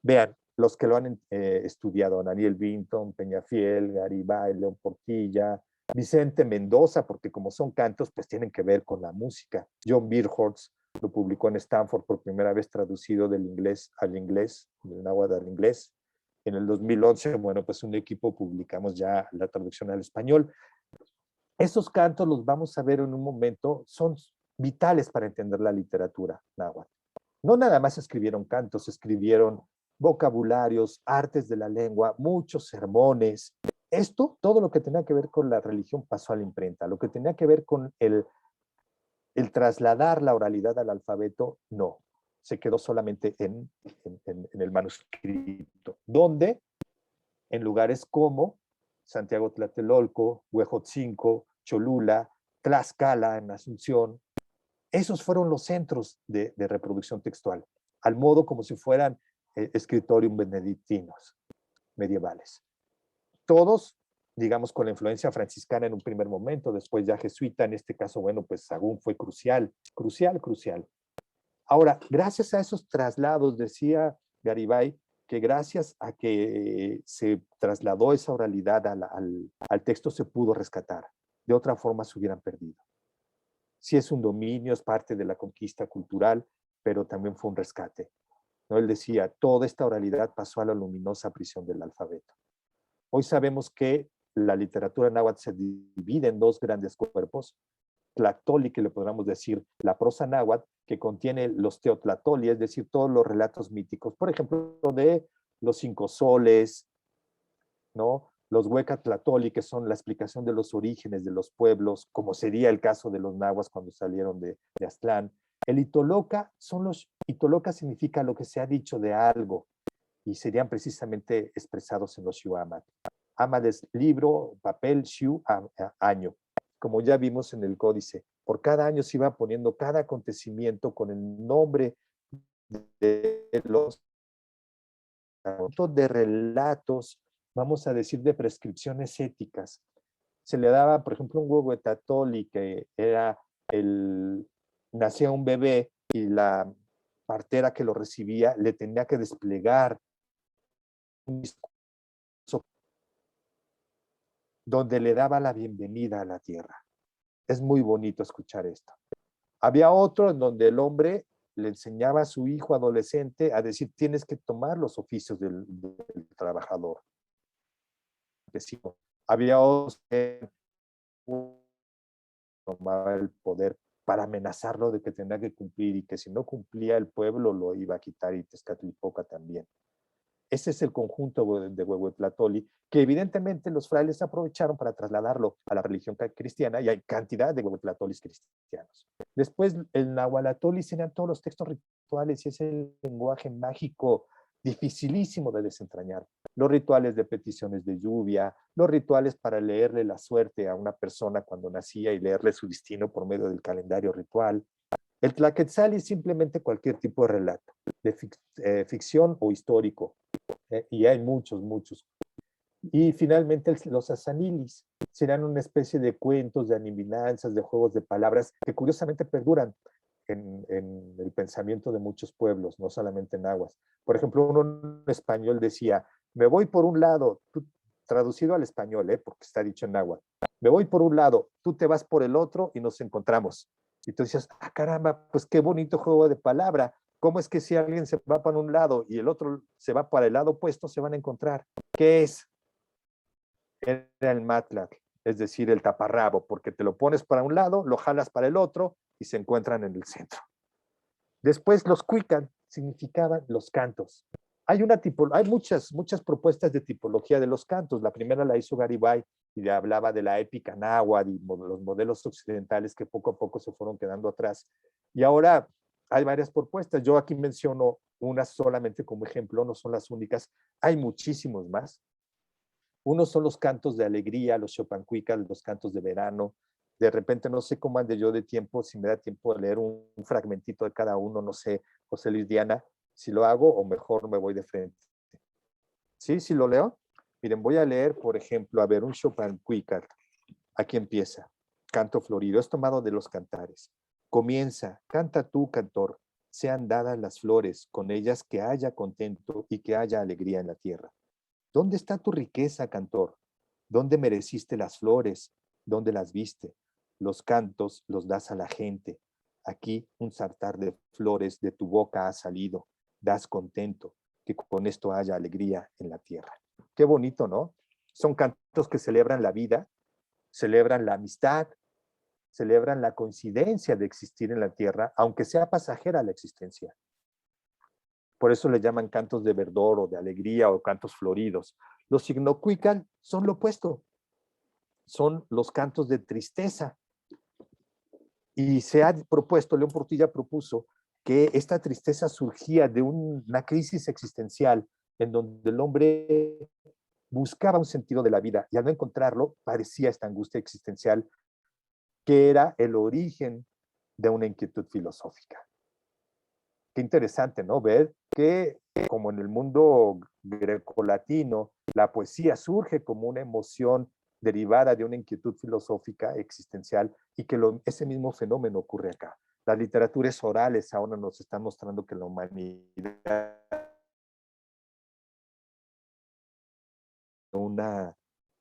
Speaker 2: Vean, los que lo han estudiado, Daniel Vinton, Peñafiel, Garibay, León Portilla, Vicente Mendoza, porque como son cantos, pues tienen que ver con la música. John Birchholz lo publicó en Stanford por primera vez traducido del inglés al inglés, del náhuatl al inglés. En el 2011, bueno, pues un equipo publicamos ya la traducción al español. Esos cantos los vamos a ver en un momento, son vitales para entender la literatura náhuatl. No nada más escribieron cantos, escribieron vocabularios, artes de la lengua, muchos sermones. Esto, todo lo que tenía que ver con la religión pasó a la imprenta. Lo que tenía que ver con el trasladar la oralidad al alfabeto, no. Se quedó solamente en el manuscrito, donde en lugares como Santiago Tlatelolco, Huejotzinco, Cholula, Tlaxcala en Asunción. Esos fueron los centros de reproducción textual, al modo como si fueran escritorium benedictinos medievales. Todos, digamos, con la influencia franciscana en un primer momento, después ya jesuita, en este caso, bueno, pues Sahagún fue crucial. Ahora, gracias a esos traslados, decía Garibay, que gracias a que se trasladó esa oralidad al texto se pudo rescatar. De otra forma se hubieran perdido. Sí es un dominio, es parte de la conquista cultural, pero también fue un rescate, ¿no? Él decía, toda esta oralidad pasó a la luminosa prisión del alfabeto. Hoy sabemos que la literatura náhuatl se divide en dos grandes cuerpos, Tlactoli, que le podríamos decir la prosa náhuatl, que contiene los teotlatoli, es decir, todos los relatos míticos, por ejemplo, de los 5 soles, ¿no? Los huecatlatoli, que son la explicación de los orígenes de los pueblos, como sería el caso de los nahuas cuando salieron de Aztlán. El itoloca significa lo que se ha dicho de algo, y serían precisamente expresados en los xiuamad. Amad es libro, papel, xiu, año. Como ya vimos en el códice, por cada año se iba poniendo cada acontecimiento con el nombre de los de relatos, vamos a decir, de prescripciones éticas. Se le daba, por ejemplo, un huehuetatoli, que era nacía un bebé y la partera que lo recibía le tenía que desplegar un discurso donde le daba la bienvenida a la tierra. Es muy bonito escuchar esto. Había otro en donde el hombre le enseñaba a su hijo adolescente a decir, tienes que tomar los oficios del trabajador. Había otros que tomaba el poder para amenazarlo de que tenía que cumplir y que si no cumplía el pueblo lo iba a quitar, y Tezcatlipoca también. Ese es el conjunto de Huehuetlatoli, que evidentemente los frailes aprovecharon para trasladarlo a la religión cristiana, y hay cantidad de Huehuetlatolis cristianos. Después el Nahualatoli serían todos los textos rituales, y es el lenguaje mágico dificilísimo de desentrañar. Los rituales de peticiones de lluvia, los rituales para leerle la suerte a una persona cuando nacía y leerle su destino por medio del calendario ritual. El Tlaquetzal es simplemente cualquier tipo de relato, de ficción o histórico, y hay muchos. Y finalmente los asanilis serán una especie de cuentos, de adivinanzas, de juegos de palabras que curiosamente perduran en el pensamiento de muchos pueblos, no solamente en nahuas. Por ejemplo, uno en español decía, me voy por un lado, traducido al español, porque está dicho en náhuatl, me voy por un lado, tú te vas por el otro y nos encontramos. Y tú dices, caramba, pues qué bonito juego de palabra. ¿Cómo es que si alguien se va para un lado y el otro se va para el lado opuesto, se van a encontrar? ¿Qué es? Era el matlac, es decir, el taparrabo, porque te lo pones para un lado, lo jalas para el otro y se encuentran en el centro. Después los cuican significaban los cantos. Hay muchas propuestas de tipología de los cantos. La primera la hizo Garibay y le hablaba de la épica náhuatl y los modelos occidentales que poco a poco se fueron quedando atrás. Y ahora hay varias propuestas. Yo aquí menciono una solamente como ejemplo, no son las únicas. Hay muchísimos más. Unos son los cantos de alegría, los chopancuicas, los cantos de verano. De repente no sé cómo ande yo de tiempo, si me da tiempo de leer un fragmentito de cada uno, no sé, José Luis, Diana, si lo hago o mejor me voy de frente. ¿Sí? ¿Sí lo leo? Miren, voy a leer, por ejemplo, a ver, un chopancuica. Aquí empieza. Canto florido, es tomado de los cantares. Comienza, canta tú, cantor, sean dadas las flores, con ellas que haya contento y que haya alegría en la tierra. ¿Dónde está tu riqueza, cantor? ¿Dónde mereciste las flores? ¿Dónde las viste? Los cantos los das a la gente. Aquí un sartar de flores de tu boca ha salido. Das contento, que con esto haya alegría en la tierra. Qué bonito, ¿no? Son cantos que celebran la vida, celebran la amistad, celebran la coincidencia de existir en la tierra, aunque sea pasajera la existencia. Por eso le llaman cantos de verdor o de alegría o cantos floridos. Los signocuican son lo opuesto. Son los cantos de tristeza. Y se ha propuesto, León Portilla propuso, que esta tristeza surgía de una crisis existencial en donde el hombre buscaba un sentido de la vida y al no encontrarlo parecía esta angustia existencial que era el origen de una inquietud filosófica. Qué interesante, ¿no? Ver que como en el mundo grecolatino, la poesía surge como una emoción derivada de una inquietud filosófica existencial y que ese mismo fenómeno ocurre acá. Las literaturas orales ahora nos están mostrando que la humanidad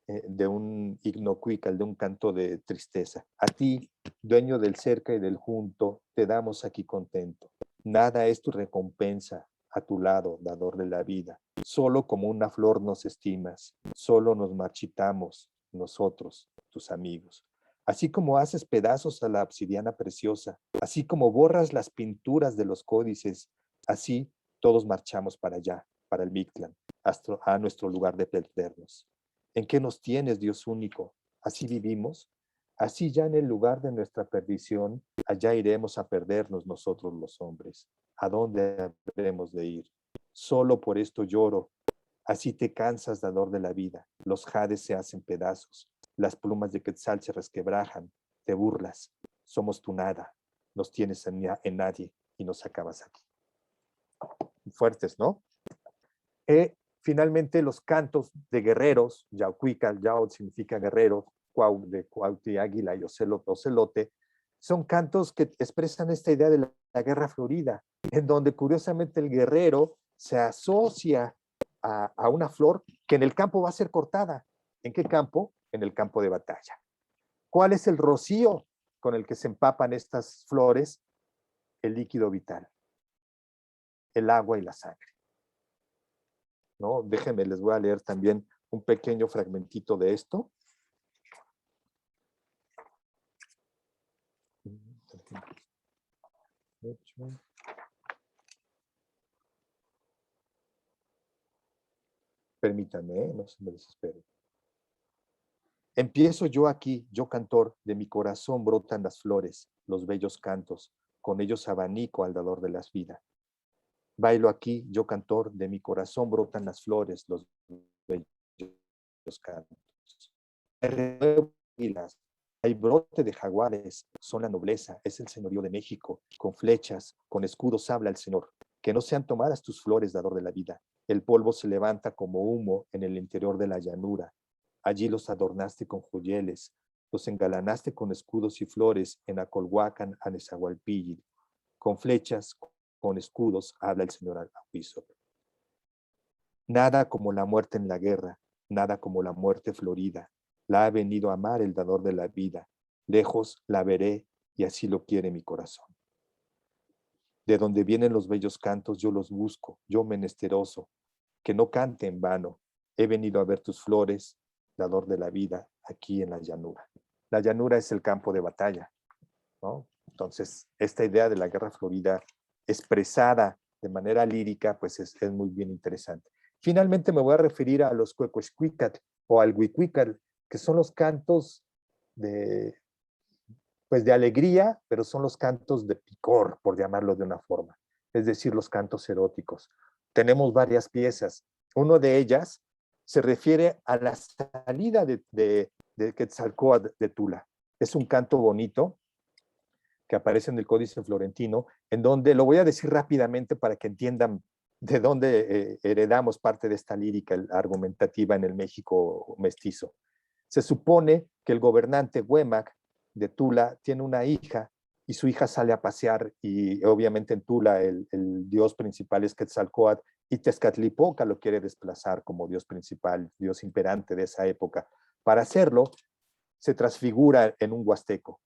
Speaker 2: de un himno cuical, de un canto de tristeza. A ti, dueño del cerca y del junto, te damos aquí contento. Nada es tu recompensa, a tu lado, dador de la vida. Solo como una flor nos estimas, solo nos marchitamos, nosotros, tus amigos. Así como haces pedazos a la obsidiana preciosa, así como borras las pinturas de los códices, así todos marchamos para allá, para el Mictlán, a nuestro lugar de perdernos. ¿En qué nos tienes, Dios único? ¿Así vivimos? Así ya en el lugar de nuestra perdición, allá iremos a perdernos nosotros los hombres. ¿A dónde habremos de ir? Solo por esto lloro. Así te cansas, dador de la vida. Los jades se hacen pedazos. Las plumas de Quetzal se resquebrajan. Te burlas. Somos tu nada. Nos tienes en nadie y nos acabas aquí. Fuertes, ¿no? Finalmente, los cantos de guerreros, Yaucuical, Yao significa guerrero, Cuau de Cuauti, águila y ocelote, son cantos que expresan esta idea de la guerra florida, en donde curiosamente el guerrero se asocia a una flor que en el campo va a ser cortada. ¿En qué campo? En el campo de batalla. ¿Cuál es el rocío con el que se empapan estas flores? El líquido vital, el agua y la sangre. ¿No? Déjenme, les voy a leer también un pequeño fragmentito de esto. Permítanme, no se me desesperen. Empiezo yo aquí, yo cantor, de mi corazón brotan las flores, los bellos cantos, con ellos abanico al dador de las vidas. Bailo aquí, yo cantor, de mi corazón brotan las flores, los bellos cantos. Hay brote de jaguares, son la nobleza, es el señorío de México, con flechas, con escudos habla el Señor. Que no sean tomadas tus flores, dador de la vida. El polvo se levanta como humo en el interior de la llanura. Allí los adornaste con joyeles, los engalanaste con escudos y flores en Acolhuacan, Anezahualpilli. Con flechas, con escudos, habla el Señor al juicio. Nada como la muerte en la guerra, nada como la muerte florida. La ha venido a amar el dador de la vida. Lejos la veré y así lo quiere mi corazón. De donde vienen los bellos cantos yo los busco, yo menesteroso, que no cante en vano. He venido a ver tus flores, dador de la vida, aquí en la llanura. La llanura es el campo de batalla, ¿no? Entonces, esta idea de la guerra florida expresada de manera lírica, pues es muy bien interesante. Finalmente me voy a referir a los cuecuexcuicat o al huicuical, que son los cantos pues de alegría, pero son los cantos de picor, por llamarlo de una forma, es decir, los cantos eróticos. Tenemos varias piezas. Una de ellas se refiere a la salida de Quetzalcóatl de Tula. Es un canto bonito que aparece en el Códice Florentino, en donde, lo voy a decir rápidamente para que entiendan de dónde heredamos parte de esta lírica argumentativa en el México mestizo. Se supone que el gobernante Huémac de Tula tiene una hija y su hija sale a pasear y obviamente en Tula el dios principal es Quetzalcóatl y Tezcatlipoca lo quiere desplazar como dios principal, dios imperante de esa época. Para hacerlo se transfigura en un huasteco.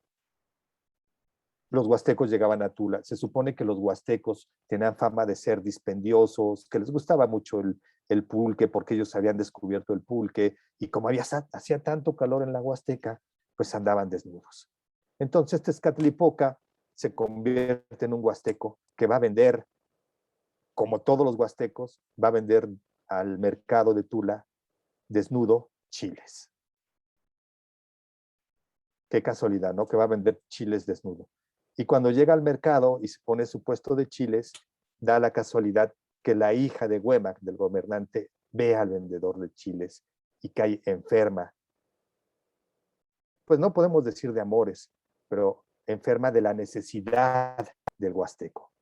Speaker 2: Los huastecos llegaban a Tula. Se supone que los huastecos tenían fama de ser dispendiosos, que les gustaba mucho el pulque porque ellos habían descubierto el pulque y como hacía tanto calor en la Huasteca, pues andaban desnudos. Entonces Tezcatlipoca se convierte en un huasteco que va a vender, como todos los huastecos, va a vender al mercado de Tula desnudo chiles. Qué casualidad, ¿no? Que va a vender chiles desnudo. Y cuando llega al mercado y se pone su puesto de chiles, da la casualidad que la hija de Huémac, del gobernante, ve al vendedor de chiles y cae enferma. Pues no podemos decir de amores, pero enferma de la necesidad del huasteco,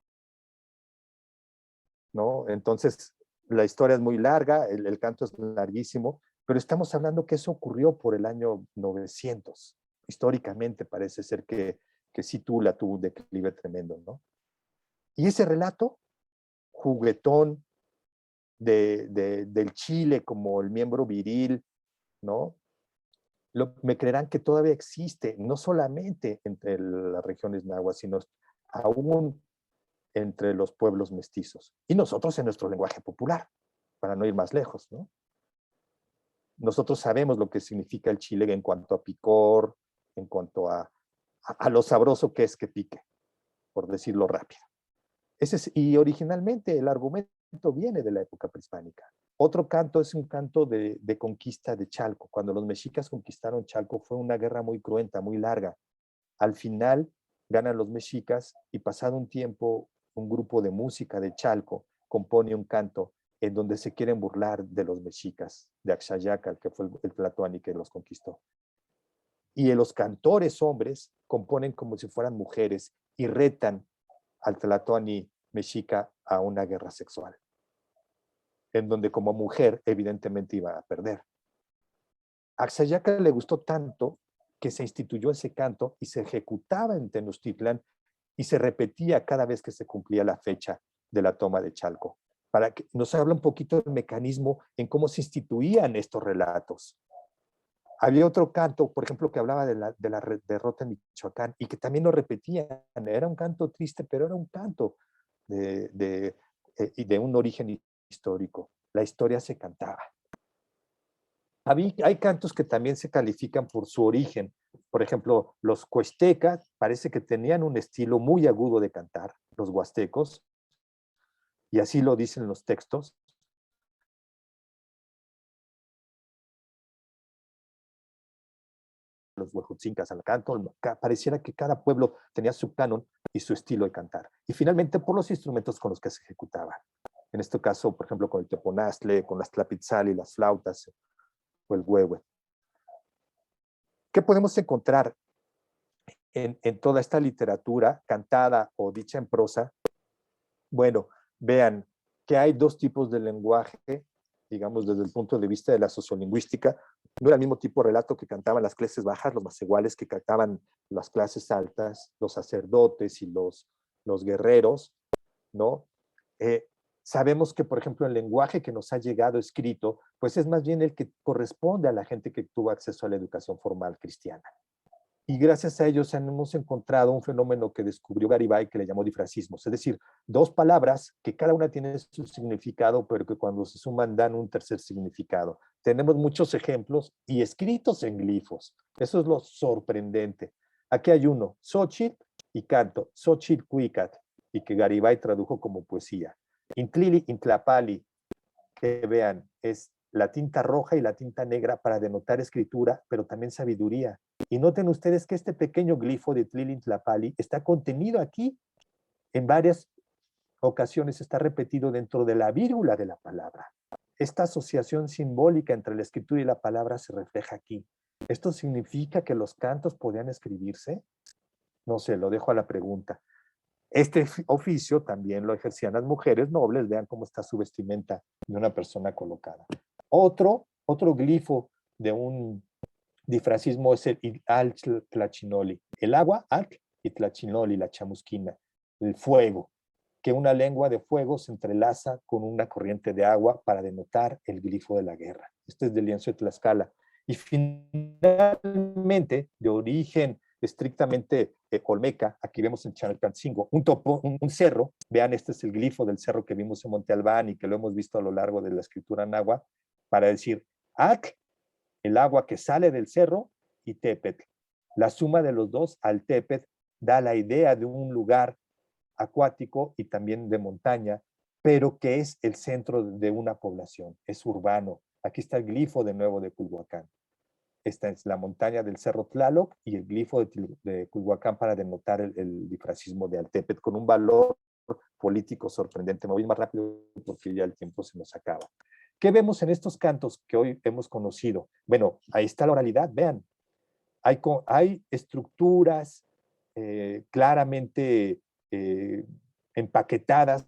Speaker 2: ¿no? Entonces, la historia es muy larga, el canto es larguísimo, pero estamos hablando que eso ocurrió por el año 900. Históricamente parece ser que sí tuvo un declive tremendo, ¿no? Y ese relato, juguetón del Chile como el miembro viril, ¿no? Me creerán que todavía existe, no solamente entre las regiones nahuas, sino aún entre los pueblos mestizos. Y nosotros en nuestro lenguaje popular, para no ir más lejos, ¿no? Nosotros sabemos lo que significa el chile en cuanto a picor, en cuanto a lo sabroso que es que pique, por decirlo rápido. Y originalmente el argumento viene de la época prehispánica. Otro canto es un canto de conquista de Chalco. Cuando los mexicas conquistaron Chalco fue una guerra muy cruenta, muy larga. Al final ganan los mexicas y pasado un tiempo un grupo de música de Chalco compone un canto en donde se quieren burlar de los mexicas, de Axayacal, que fue el tlatoani que los conquistó. Y los cantores hombres componen como si fueran mujeres y retan al tlatoani mexica a una guerra sexual, en donde como mujer evidentemente iba a perder. A Axayacal le gustó tanto que se instituyó ese canto y se ejecutaba en Tenochtitlan y se repetía cada vez que se cumplía la fecha de la toma de Chalco. Para que nos habla un poquito del mecanismo en cómo se instituían estos relatos. Había otro canto, por ejemplo, que hablaba de la derrota en Michoacán y que también lo repetían. Era un canto triste, pero era un canto de un origen histórico. La historia se cantaba. Hay cantos que también se califican por su origen. Por ejemplo, los cuestecas parece que tenían un estilo muy agudo de cantar, los huastecos, y así lo dicen los textos. Los huejotzincas al canto, pareciera que cada pueblo tenía su canon y su estilo de cantar. Y finalmente por los instrumentos con los que se ejecutaban. En este caso, por ejemplo, con el teponaztle, con las tlapitzali, las flautas o el huehue. ¿Qué podemos encontrar en toda esta literatura cantada o dicha en prosa? Bueno, vean que hay dos tipos de lenguaje, digamos, desde el punto de vista de la sociolingüística. No era el mismo tipo de relato que cantaban las clases bajas, los más iguales, que cantaban las clases altas, los sacerdotes y los guerreros, ¿no? Sabemos que, por ejemplo, el lenguaje que nos ha llegado escrito, pues es más bien el que corresponde a la gente que tuvo acceso a la educación formal cristiana. Y gracias a ellos hemos encontrado un fenómeno que descubrió Garibay que le llamó difracismos, es decir, dos palabras que cada una tiene su significado, pero que cuando se suman dan un tercer significado. Tenemos muchos ejemplos y escritos en glifos. Eso es lo sorprendente. Aquí hay uno, Xochitl y canto, Xochitl Cuicat, y que Garibay tradujo como poesía. Intlili, Intlapali, que vean, es la tinta roja y la tinta negra para denotar escritura, pero también sabiduría. Y noten ustedes que este pequeño glifo de Tlilin Tlapali está contenido aquí. En varias ocasiones está repetido dentro de la vírgula de la palabra. Esta asociación simbólica entre la escritura y la palabra se refleja aquí. ¿Esto significa que los cantos podían escribirse? No sé, lo dejo a la pregunta. Este oficio también lo ejercían las mujeres nobles. Vean cómo está su vestimenta de una persona colocada. Otro glifo de un difracismo es el Al-Tlachinoli. El agua, Altl, y Tlachinoli, la chamusquina. El fuego, que una lengua de fuego se entrelaza con una corriente de agua para denotar el glifo de la guerra. Este es del lienzo de Tlaxcala. Y finalmente, de origen estrictamente olmeca, aquí vemos en Chalcancingo, un cerro. Vean, este es el glifo del cerro que vimos en Monte Albán y que lo hemos visto a lo largo de la escritura náhuatl, para decir Atl, el agua que sale del cerro, y Tepetl. La suma de los dos, al Tepetl, da la idea de un lugar acuático y también de montaña, pero que es el centro de una población, es urbano. Aquí está el glifo de nuevo de Culhuacán. Esta es la montaña del Cerro Tlaloc y el glifo de Culhuacán para denotar el difracismo de Altepetl, con un valor político sorprendente. Me voy más rápido porque ya el tiempo se nos acaba. ¿Qué vemos en estos cantos que hoy hemos conocido? Bueno, ahí está la oralidad, vean. Hay estructuras claramente empaquetadas,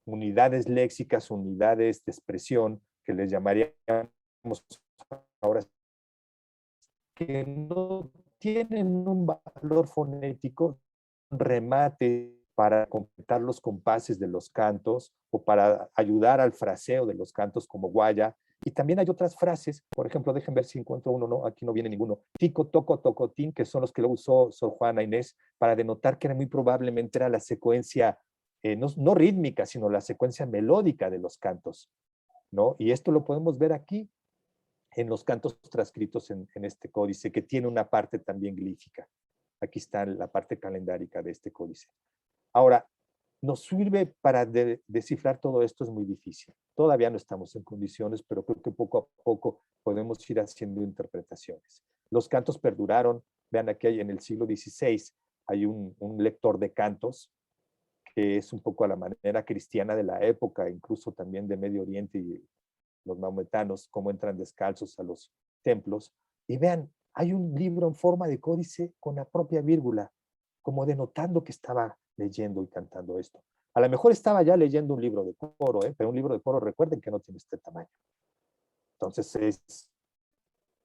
Speaker 2: unidades léxicas, unidades de expresión, que les llamaríamos ahora, que no tienen un valor fonético, un remate para completar los compases de los cantos o para ayudar al fraseo de los cantos como guaya. Y también hay otras frases, por ejemplo, dejen ver si encuentro uno, no, aquí no viene ninguno. Tico, toco, tocotín, que son los que lo usó Sor Juana Inés para denotar que muy probablemente era la secuencia, no rítmica, sino la secuencia melódica de los cantos, ¿no? Y esto lo podemos ver aquí en los cantos transcritos en este códice, que tiene una parte también glífica. Aquí está la parte calendárica de este códice. Ahora, nos sirve para descifrar todo esto, es muy difícil. Todavía no estamos en condiciones, pero creo que poco a poco podemos ir haciendo interpretaciones. Los cantos perduraron. Vean aquí en el siglo XVI hay un lector de cantos que es un poco a la manera cristiana de la época, incluso también de Medio Oriente y los maometanos, cómo entran descalzos a los templos. Y vean, hay un libro en forma de códice con la propia vírgula, como denotando que estaba leyendo y cantando esto. A lo mejor estaba ya leyendo un libro de coro, pero un libro de coro, recuerden que no tiene este tamaño. Entonces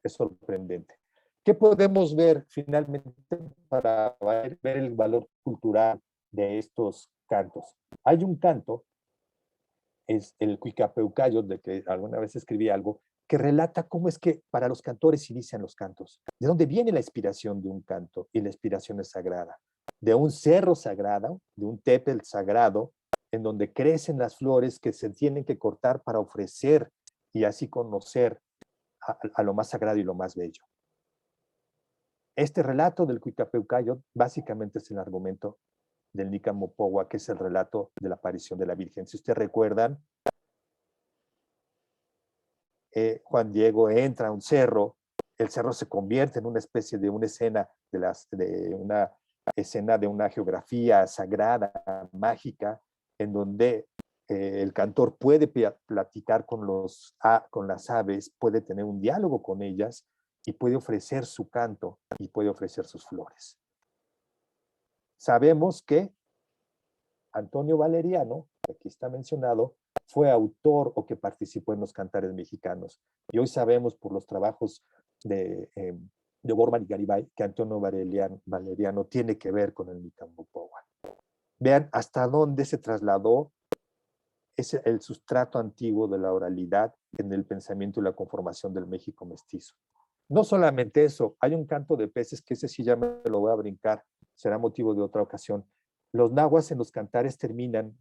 Speaker 2: es sorprendente. ¿Qué podemos ver finalmente para ver el valor cultural de estos cantos? Hay un canto, es el Cuicapeucayo, de que alguna vez escribí algo, que relata cómo es que para los cantores inician los cantos. ¿De dónde viene la inspiración de un canto? Y la inspiración es sagrada. De un cerro sagrado, de un tepel sagrado, en donde crecen las flores que se tienen que cortar para ofrecer y así conocer a lo más sagrado y lo más bello. Este relato del Cuicapeucayo básicamente es el argumento del Nicamopowa, que es el relato de la aparición de la Virgen. Si ustedes recuerdan, Juan Diego entra a un cerro, el cerro se convierte en una especie de una escena de una geografía sagrada, mágica, en donde el cantor puede platicar con las aves, puede tener un diálogo con ellas y puede ofrecer su canto y puede ofrecer sus flores. Sabemos que Antonio Valeriano, que aquí está mencionado, fue autor o que participó en los cantares mexicanos. Y hoy sabemos por los trabajos de Borman y Garibay que Antonio Valeriano tiene que ver con el Nicamopowa. Vean hasta dónde se trasladó el sustrato antiguo de la oralidad en el pensamiento y la conformación del México mestizo. No solamente eso, hay un canto de peces que ese sí ya me lo voy a brincar, será motivo de otra ocasión. Los nahuas en los cantares terminan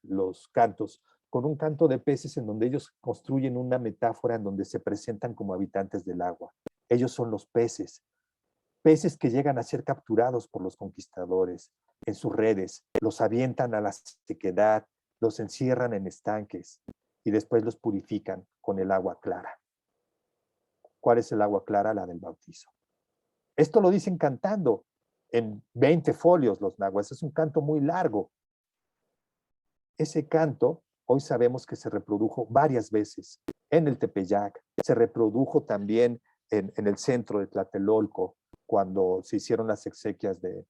Speaker 2: los cantos con un canto de peces en donde ellos construyen una metáfora en donde se presentan como habitantes del agua. Ellos son los peces, peces que llegan a ser capturados por los conquistadores en sus redes, los avientan a la sequedad, los encierran en estanques y después los purifican con el agua clara. ¿Cuál es el agua clara? La del bautizo. Esto lo dicen cantando en 20 folios los nahuas. Es un canto muy largo. Ese canto, hoy sabemos que se reprodujo varias veces en el Tepeyac, se reprodujo también en el centro de Tlatelolco, cuando se hicieron las exequias de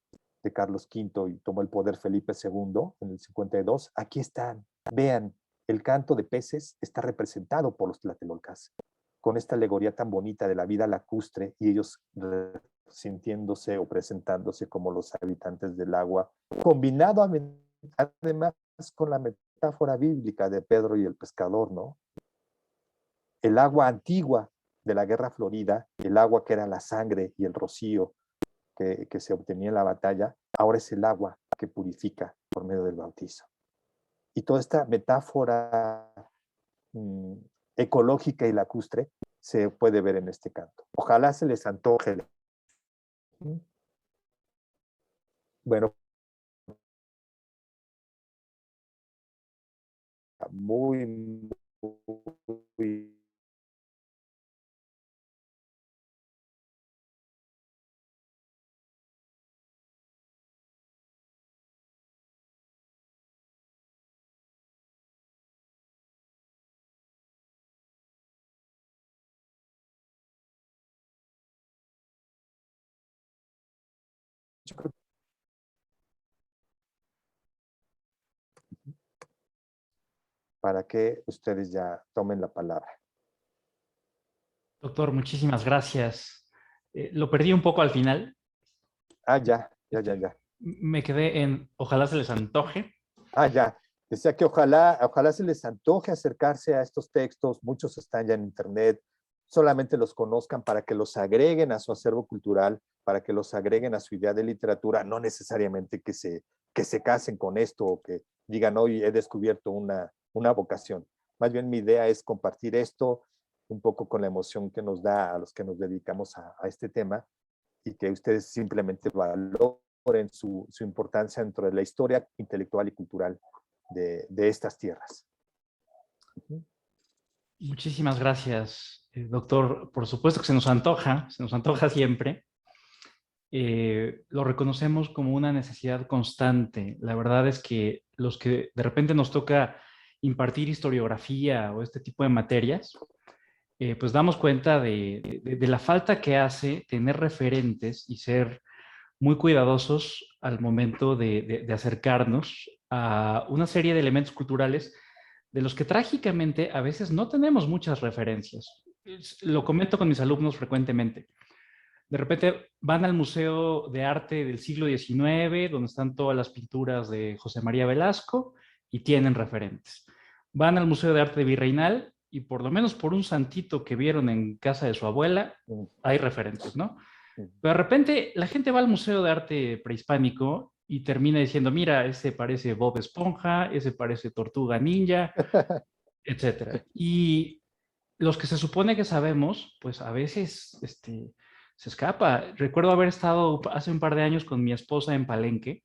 Speaker 2: Carlos V y tomó el poder Felipe II en el 52. Aquí están, vean, el canto de peces está representado por los tlatelolcas, con esta alegoría tan bonita de la vida lacustre y ellos sintiéndose o presentándose como los habitantes del agua, combinado además con la metáfora bíblica de Pedro y el pescador, ¿no? El agua antigua de la guerra florida, el agua que era la sangre y el rocío que se obtenía en la batalla, ahora es el agua que purifica por medio del bautizo. Y toda esta metáfora ecológica y lacustre se puede ver en este canto. Ojalá se les antoje. Bueno, muy, muy para que ustedes ya tomen la palabra.
Speaker 1: Doctor, muchísimas gracias. Lo perdí un poco al final.
Speaker 2: Ah, ya.
Speaker 1: Me quedé en ojalá se les antoje.
Speaker 2: Ah, ya. Decía que ojalá se les antoje acercarse a estos textos. Muchos están ya en internet. Solamente los conozcan para que los agreguen a su acervo cultural, para que los agreguen a su idea de literatura, no necesariamente que se casen con esto o que digan, hoy he descubierto una vocación. Más bien mi idea es compartir esto un poco con la emoción que nos da a los que nos dedicamos a este tema y que ustedes simplemente valoren su importancia dentro de la historia intelectual y cultural de estas tierras.
Speaker 1: Muchísimas gracias, doctor. Por supuesto que se nos antoja siempre. Lo reconocemos como una necesidad constante. La verdad es que los que de repente nos toca impartir historiografía o este tipo de materias, pues damos cuenta de la falta que hace tener referentes y ser muy cuidadosos al momento de acercarnos a una serie de elementos culturales de los que trágicamente a veces no tenemos muchas referencias. Lo comento con mis alumnos frecuentemente. De repente van al Museo de Arte del siglo XIX, donde están todas las pinturas de José María Velasco, y tienen referentes. Van al Museo de Arte de Virreinal, y por lo menos por un santito que vieron en casa de su abuela, hay referentes, ¿no? Pero de repente la gente va al Museo de Arte Prehispánico y termina diciendo, mira, ese parece Bob Esponja, ese parece Tortuga Ninja, etcétera. Y los que se supone que sabemos, pues a veces se escapa. Recuerdo haber estado hace un par de años con mi esposa en Palenque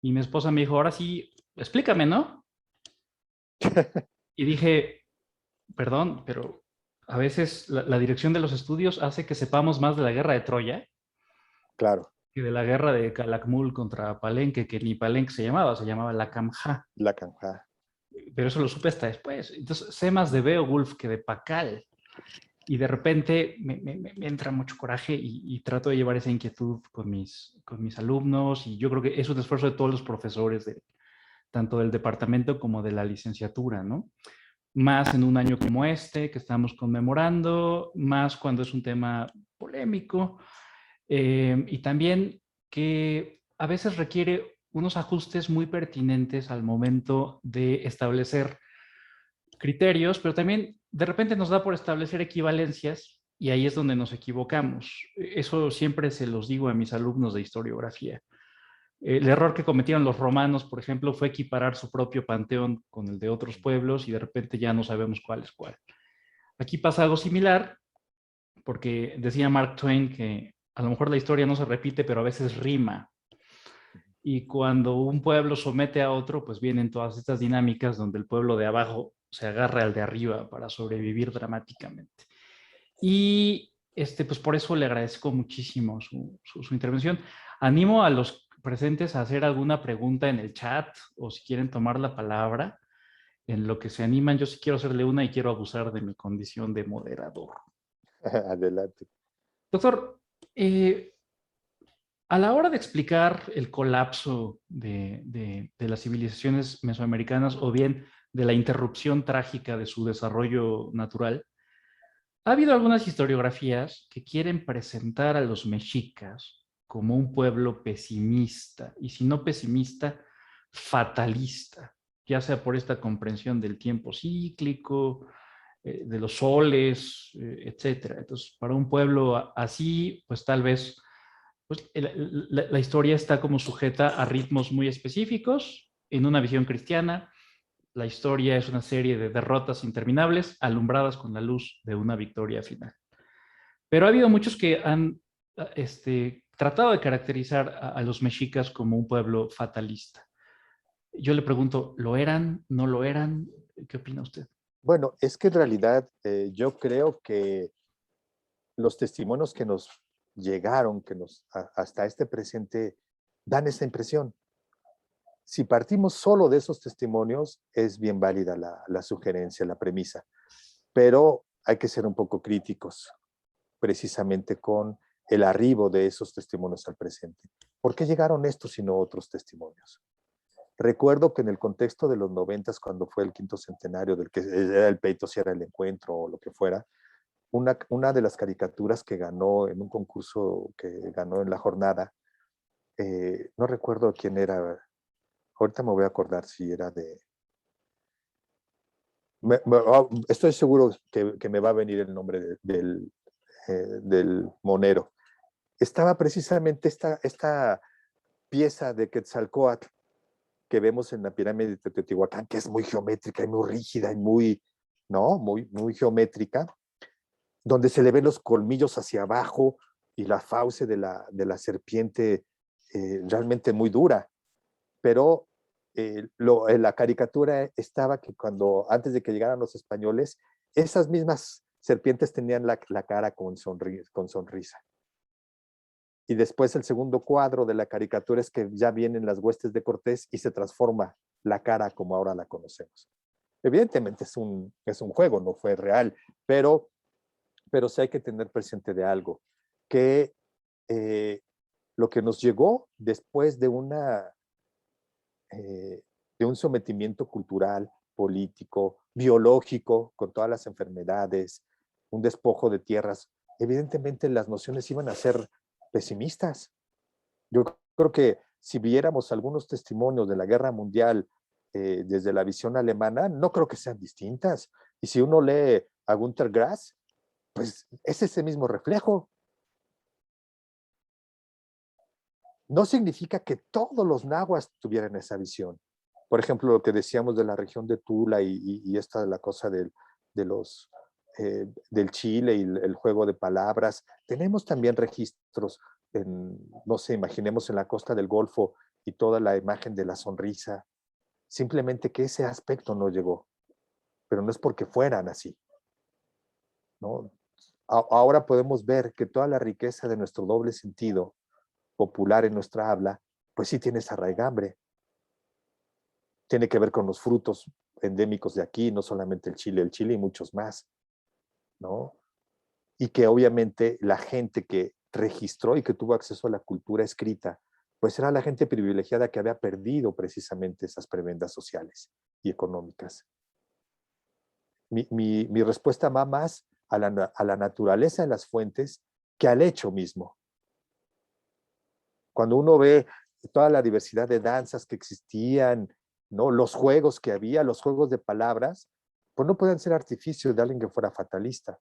Speaker 1: y mi esposa me dijo, ahora sí, explícame, ¿no? Y dije, perdón, pero a veces la dirección de los estudios hace que sepamos más de la guerra de Troya
Speaker 2: Claro.
Speaker 1: que de la guerra de Calakmul contra Palenque, que ni Palenque se llamaba La Camja.
Speaker 2: La Canja.
Speaker 1: Pero eso lo supe hasta después. Entonces, sé más de Beowulf que de Pakal. Y de repente me entra mucho coraje y trato de llevar esa inquietud con mis alumnos. Y yo creo que es un esfuerzo de todos los profesores, tanto del departamento como de la licenciatura, ¿no? Más en un año como este, que estamos conmemorando, más cuando es un tema polémico. Y también que a veces requiere unos ajustes muy pertinentes al momento de establecer criterios, pero también de repente nos da por establecer equivalencias y ahí es donde nos equivocamos. Eso siempre se los digo a mis alumnos de historiografía. El error que cometieron los romanos, por ejemplo, fue equiparar su propio panteón con el de otros pueblos y de repente ya no sabemos cuál es cuál. Aquí pasa algo similar, porque decía Mark Twain que a lo mejor la historia no se repite, pero a veces rima. Y cuando un pueblo somete a otro, pues vienen todas estas dinámicas donde el pueblo de abajo se agarra al de arriba para sobrevivir dramáticamente. Y pues por eso le agradezco muchísimo su intervención. Animo a los presentes a hacer alguna pregunta en el chat o si quieren tomar la palabra en lo que se animan. Yo sí quiero hacerle una y quiero abusar de mi condición de moderador.
Speaker 2: Adelante.
Speaker 1: Doctor, a la hora de explicar el colapso de las civilizaciones mesoamericanas o bien de la interrupción trágica de su desarrollo natural, ha habido algunas historiografías que quieren presentar a los mexicas como un pueblo pesimista, y si no pesimista, fatalista, ya sea por esta comprensión del tiempo cíclico, de los soles, etcétera. Entonces, para un pueblo así, pues tal vez pues, la historia está como sujeta a ritmos muy específicos. En una visión cristiana, la historia es una serie de derrotas interminables alumbradas con la luz de una victoria final. Pero ha habido muchos que han tratado de caracterizar a los mexicas como un pueblo fatalista. Yo le pregunto, ¿lo eran? ¿No lo eran? ¿Qué opina usted?
Speaker 2: Bueno, es que en realidad yo creo que los testimonios que nos llegaron, hasta este presente, dan esa impresión. Si partimos solo de esos testimonios, es bien válida la sugerencia, la premisa, pero hay que ser un poco críticos, precisamente con el arribo de esos testimonios al presente. ¿Por qué llegaron estos y no otros testimonios? Recuerdo que en el contexto de los 90, cuando fue el 5º centenario del que era el pleito, si era el encuentro o lo que fuera, una de las caricaturas que ganó en un concurso que ganó en la jornada, no recuerdo quién era, ahorita me voy a acordar si era de... estoy seguro que me va a venir el nombre del monero. Estaba precisamente esta pieza de Quetzalcóatl que vemos en la pirámide de Teotihuacán, que es muy geométrica y muy rígida y muy, ¿no? Muy geométrica, donde se le ven los colmillos hacia abajo y la fauce de la serpiente realmente muy dura. Pero la caricatura estaba que antes de que llegaran los españoles, esas mismas serpientes tenían la cara con sonrisa. Y después el segundo cuadro de la caricatura es que ya vienen las huestes de Cortés y se transforma la cara como ahora la conocemos. Evidentemente es un juego, no fue real, pero sí hay que tener presente de algo, que lo que nos llegó después de un sometimiento cultural, político, biológico, con todas las enfermedades, un despojo de tierras, evidentemente las nociones iban a ser pesimistas. Yo creo que si viéramos algunos testimonios de la Guerra Mundial desde la visión alemana, no creo que sean distintas. Y si uno lee a Günter Grass, pues es ese mismo reflejo. No significa que todos los nahuas tuvieran esa visión. Por ejemplo, lo que decíamos de la región de Tula y esta de la cosa del Chile y el juego de palabras. Tenemos también registros, no sé, imaginemos en la costa del Golfo y toda la imagen de la sonrisa. Simplemente que ese aspecto no llegó, pero no es porque fueran así, ¿no? Ahora podemos ver que toda la riqueza de nuestro doble sentido popular en nuestra habla, pues sí tiene esa raigambre. Tiene que ver con los frutos endémicos de aquí, no solamente el chile y muchos más, ¿no? Y que obviamente la gente que registró y que tuvo acceso a la cultura escrita, pues era la gente privilegiada que había perdido precisamente esas prebendas sociales y económicas. Mi respuesta va más a la naturaleza de las fuentes que al hecho mismo. Cuando uno ve toda la diversidad de danzas que existían, ¿no? Los juegos que había, los juegos de palabras, pues no pueden ser artificios de alguien que fuera fatalista.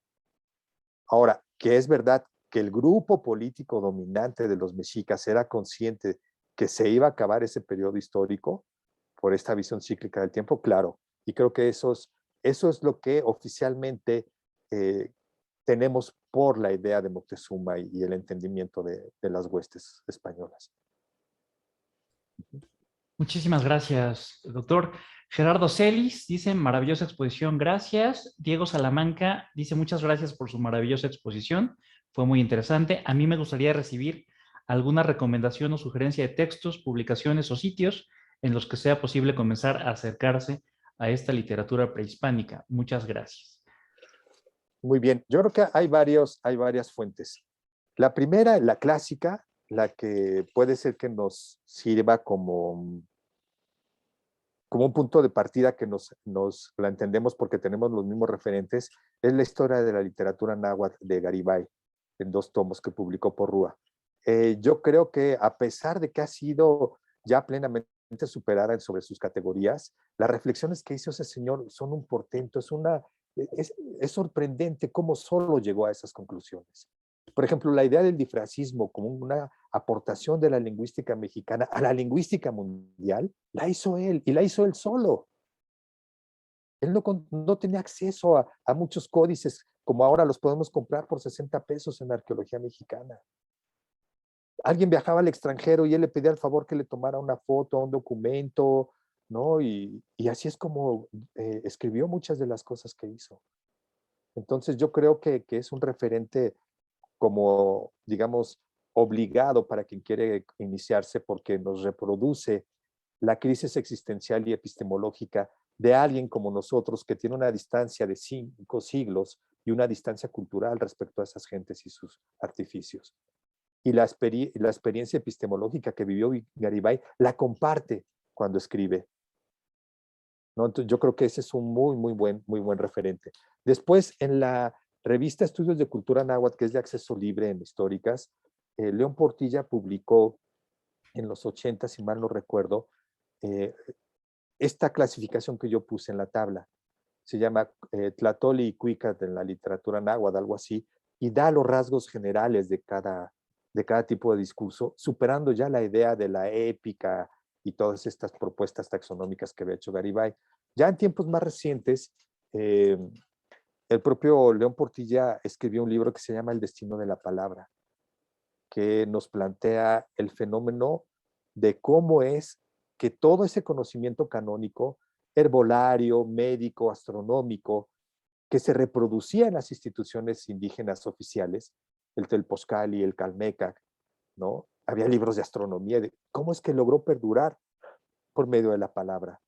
Speaker 2: Ahora, que es verdad que el grupo político dominante de los mexicas era consciente que se iba a acabar ese periodo histórico por esta visión cíclica del tiempo, claro. Y creo que eso es lo que oficialmente tenemos por la idea de Moctezuma y el entendimiento de las huestes españolas.
Speaker 1: Muchísimas gracias, doctor. Gerardo Celis dice, maravillosa exposición, gracias. Diego Salamanca dice, muchas gracias por su maravillosa exposición, fue muy interesante. A mí me gustaría recibir alguna recomendación o sugerencia de textos, publicaciones o sitios en los que sea posible comenzar a acercarse a esta literatura prehispánica. Muchas gracias.
Speaker 2: Muy bien, yo creo que hay varias fuentes. La primera, la clásica, la que puede ser que nos sirva como un punto de partida que nos la entendemos porque tenemos los mismos referentes, es la historia de la literatura náhuatl de Garibay, en 2 tomos que publicó Porrúa. Yo creo que a pesar de que ha sido ya plenamente superada sobre sus categorías, las reflexiones que hizo ese señor son un portento, es sorprendente cómo solo llegó a esas conclusiones. Por ejemplo, la idea del difracismo como una aportación de la lingüística mexicana a la lingüística mundial, la hizo él, y la hizo él solo. Él no tenía acceso a muchos códices, como ahora los podemos comprar por 60 pesos en la arqueología mexicana. Alguien viajaba al extranjero y él le pedía el favor que le tomara una foto, un documento, ¿no? Y así es como escribió muchas de las cosas que hizo. Entonces yo creo que es un referente como, digamos, obligado para quien quiere iniciarse porque nos reproduce la crisis existencial y epistemológica de alguien como nosotros que tiene una distancia de 5 siglos y una distancia cultural respecto a esas gentes y sus artificios. y la experiencia epistemológica que vivió Garibay la comparte cuando escribe, ¿no? Entonces, yo creo que ese es un muy buen referente. Después, en la revista Estudios de Cultura Náhuatl, que es de acceso libre en históricas, León Portilla publicó en los 80, si mal no recuerdo, esta clasificación que yo puse en la tabla. Se llama Tlahtoli y Cuicat en la literatura náhuatl, algo así, y da los rasgos generales de cada tipo de discurso, superando ya la idea de la épica y todas estas propuestas taxonómicas que había hecho Garibay. Ya en tiempos más recientes, el propio León Portilla escribió un libro que se llama El destino de la palabra, que nos plantea el fenómeno de cómo es que todo ese conocimiento canónico, herbolario, médico, astronómico, que se reproducía en las instituciones indígenas oficiales, el Telposcali, el Calmecac, ¿no? Había libros de astronomía, de cómo es que logró perdurar por medio de la palabra.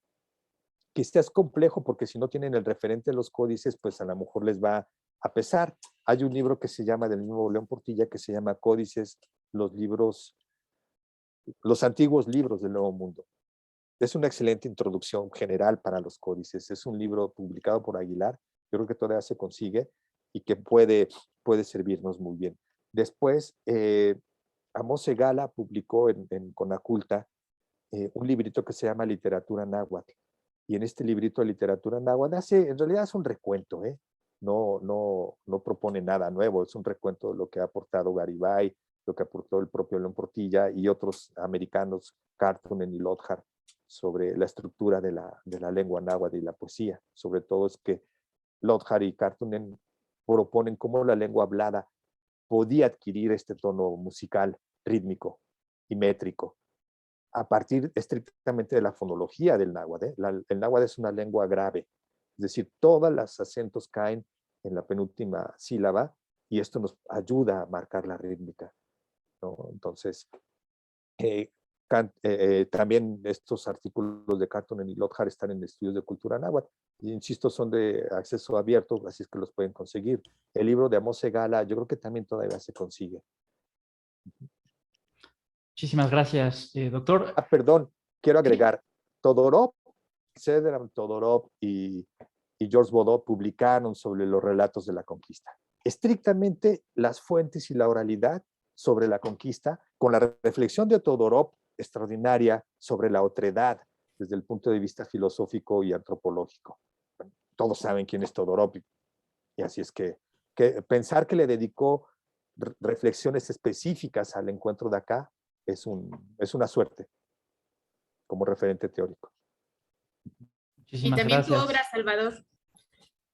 Speaker 2: Quizás es complejo porque si no tienen el referente de los códices, pues a lo mejor les va a pesar. Hay un libro que se llama, del mismo León Portilla, que se llama Códices, los antiguos libros del Nuevo Mundo. Es una excelente introducción general para los códices. Es un libro publicado por Aguilar, yo creo que todavía se consigue y que puede servirnos muy bien. Después, Amos Segala publicó en Conaculta un librito que se llama Literatura Náhuatl. Y en este librito de literatura náhuatl en realidad es un recuento, no propone nada nuevo, es un recuento de lo que ha aportado Garibay, lo que aportó el propio León Portilla y otros americanos, Cartunen y Lothar, sobre la estructura de la lengua náhuatl y la poesía. Sobre todo es que Lothar y Cartunen proponen cómo la lengua hablada podía adquirir este tono musical, rítmico y métrico, a partir estrictamente de la fonología del náhuatl. El náhuatl es una lengua grave, es decir, todos los acentos caen en la penúltima sílaba y esto nos ayuda a marcar la rítmica, ¿no? Entonces, también estos artículos de Cartunen y Lothar están en Estudios de Cultura Náhuatl. Y, insisto, son de acceso abierto, así es que los pueden conseguir. El libro de Amos Segala, yo creo que también todavía se consigue.
Speaker 1: Muchísimas gracias, doctor.
Speaker 2: Perdón, quiero agregar, Todorov, Cedram Todorov y George Bodo publicaron sobre los relatos de la conquista. Estrictamente las fuentes y la oralidad sobre la conquista, con la reflexión de Todorov extraordinaria sobre la otredad desde el punto de vista filosófico y antropológico. Todos saben quién es Todorov, y así es que pensar que le dedicó reflexiones específicas al encuentro de acá es una suerte como referente teórico.
Speaker 1: Muchísimas
Speaker 3: y también
Speaker 1: gracias.
Speaker 3: tu obra, Salvador,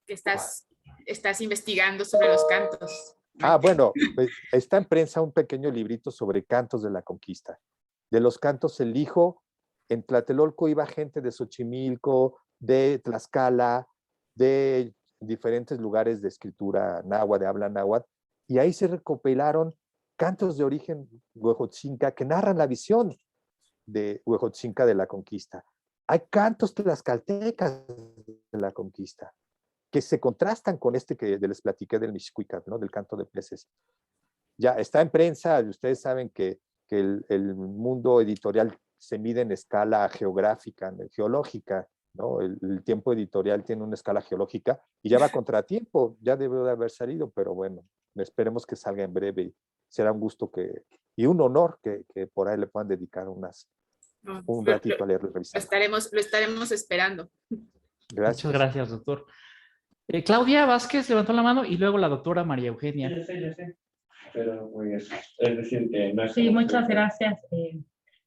Speaker 3: que estás investigando sobre los cantos.
Speaker 2: Bueno, pues, está en prensa un pequeño librito sobre cantos de la conquista. De los cantos elijo, en Tlatelolco iba gente de Xochimilco, de Tlaxcala, de diferentes lugares de escritura náhuatl, de habla náhuatl, y ahí se recopilaron cantos de origen huejotzinca que narran la visión de Huejotzinca de la conquista. Hay cantos tlaxcaltecas de la conquista que se contrastan con este que les platiqué del Mixcuicat, ¿no? Del canto de peces. Ya está en prensa, ustedes saben que el mundo editorial se mide en escala geográfica, geológica, ¿no? El tiempo editorial tiene una escala geológica y ya va contra tiempo, ya debió de haber salido, pero bueno, esperemos que salga en breve y será un gusto y un honor que por ahí le puedan dedicar un ratito a leerlo y revisarlo.
Speaker 3: Lo estaremos esperando.
Speaker 2: Gracias.
Speaker 1: Muchas gracias, doctor. Claudia Vázquez levantó la mano y luego la doctora María Eugenia.
Speaker 4: Yo sé. Pero pues, es decir, que no es...
Speaker 5: Sí, muchas gracias.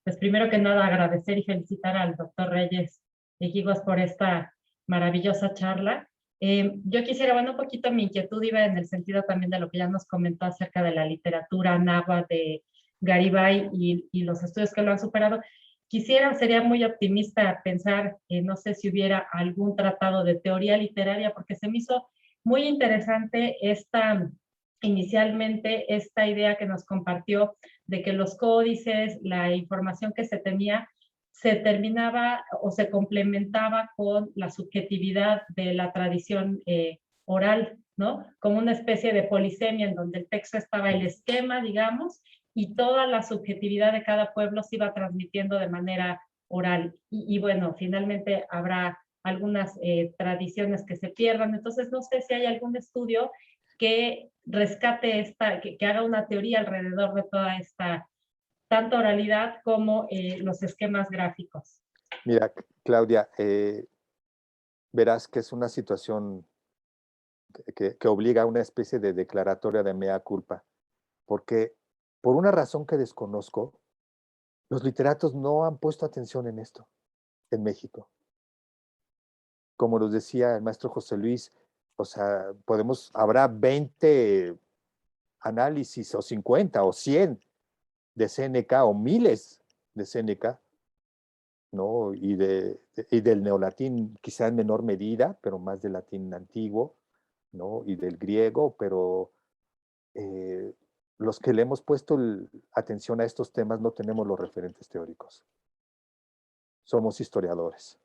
Speaker 5: Pues primero que nada agradecer y felicitar al doctor Reyes Eguiguas por esta maravillosa charla. Yo quisiera, un poquito mi inquietud iba en el sentido también de lo que ya nos comentó acerca de la literatura náhuatl de Garibay y los estudios que lo han superado. Sería muy optimista pensar, no sé si hubiera algún tratado de teoría literaria, porque se me hizo muy interesante inicialmente esta idea que nos compartió de que los códices, la información que se tenía, se terminaba o se complementaba con la subjetividad de la tradición oral, ¿no? Como una especie de polisemia en donde el texto estaba el esquema, digamos, y toda la subjetividad de cada pueblo se iba transmitiendo de manera oral. Y bueno, finalmente habrá algunas tradiciones que se pierdan. Entonces, no sé si hay algún estudio que rescate que haga una teoría alrededor de toda esta, tanto oralidad como los esquemas gráficos.
Speaker 2: Mira, Claudia, verás que es una situación que obliga a una especie de declaratoria de mea culpa, porque por una razón que desconozco, los literatos no han puesto atención en esto, en México. Como nos decía el maestro José Luis, o sea, habrá 20 análisis o 50 o 100 de Séneca o miles de Séneca, ¿no? Y del neolatín quizá en menor medida, pero más del latín antiguo, ¿no? Y del griego, pero los que le hemos puesto atención a estos temas no tenemos los referentes teóricos. Somos historiadores.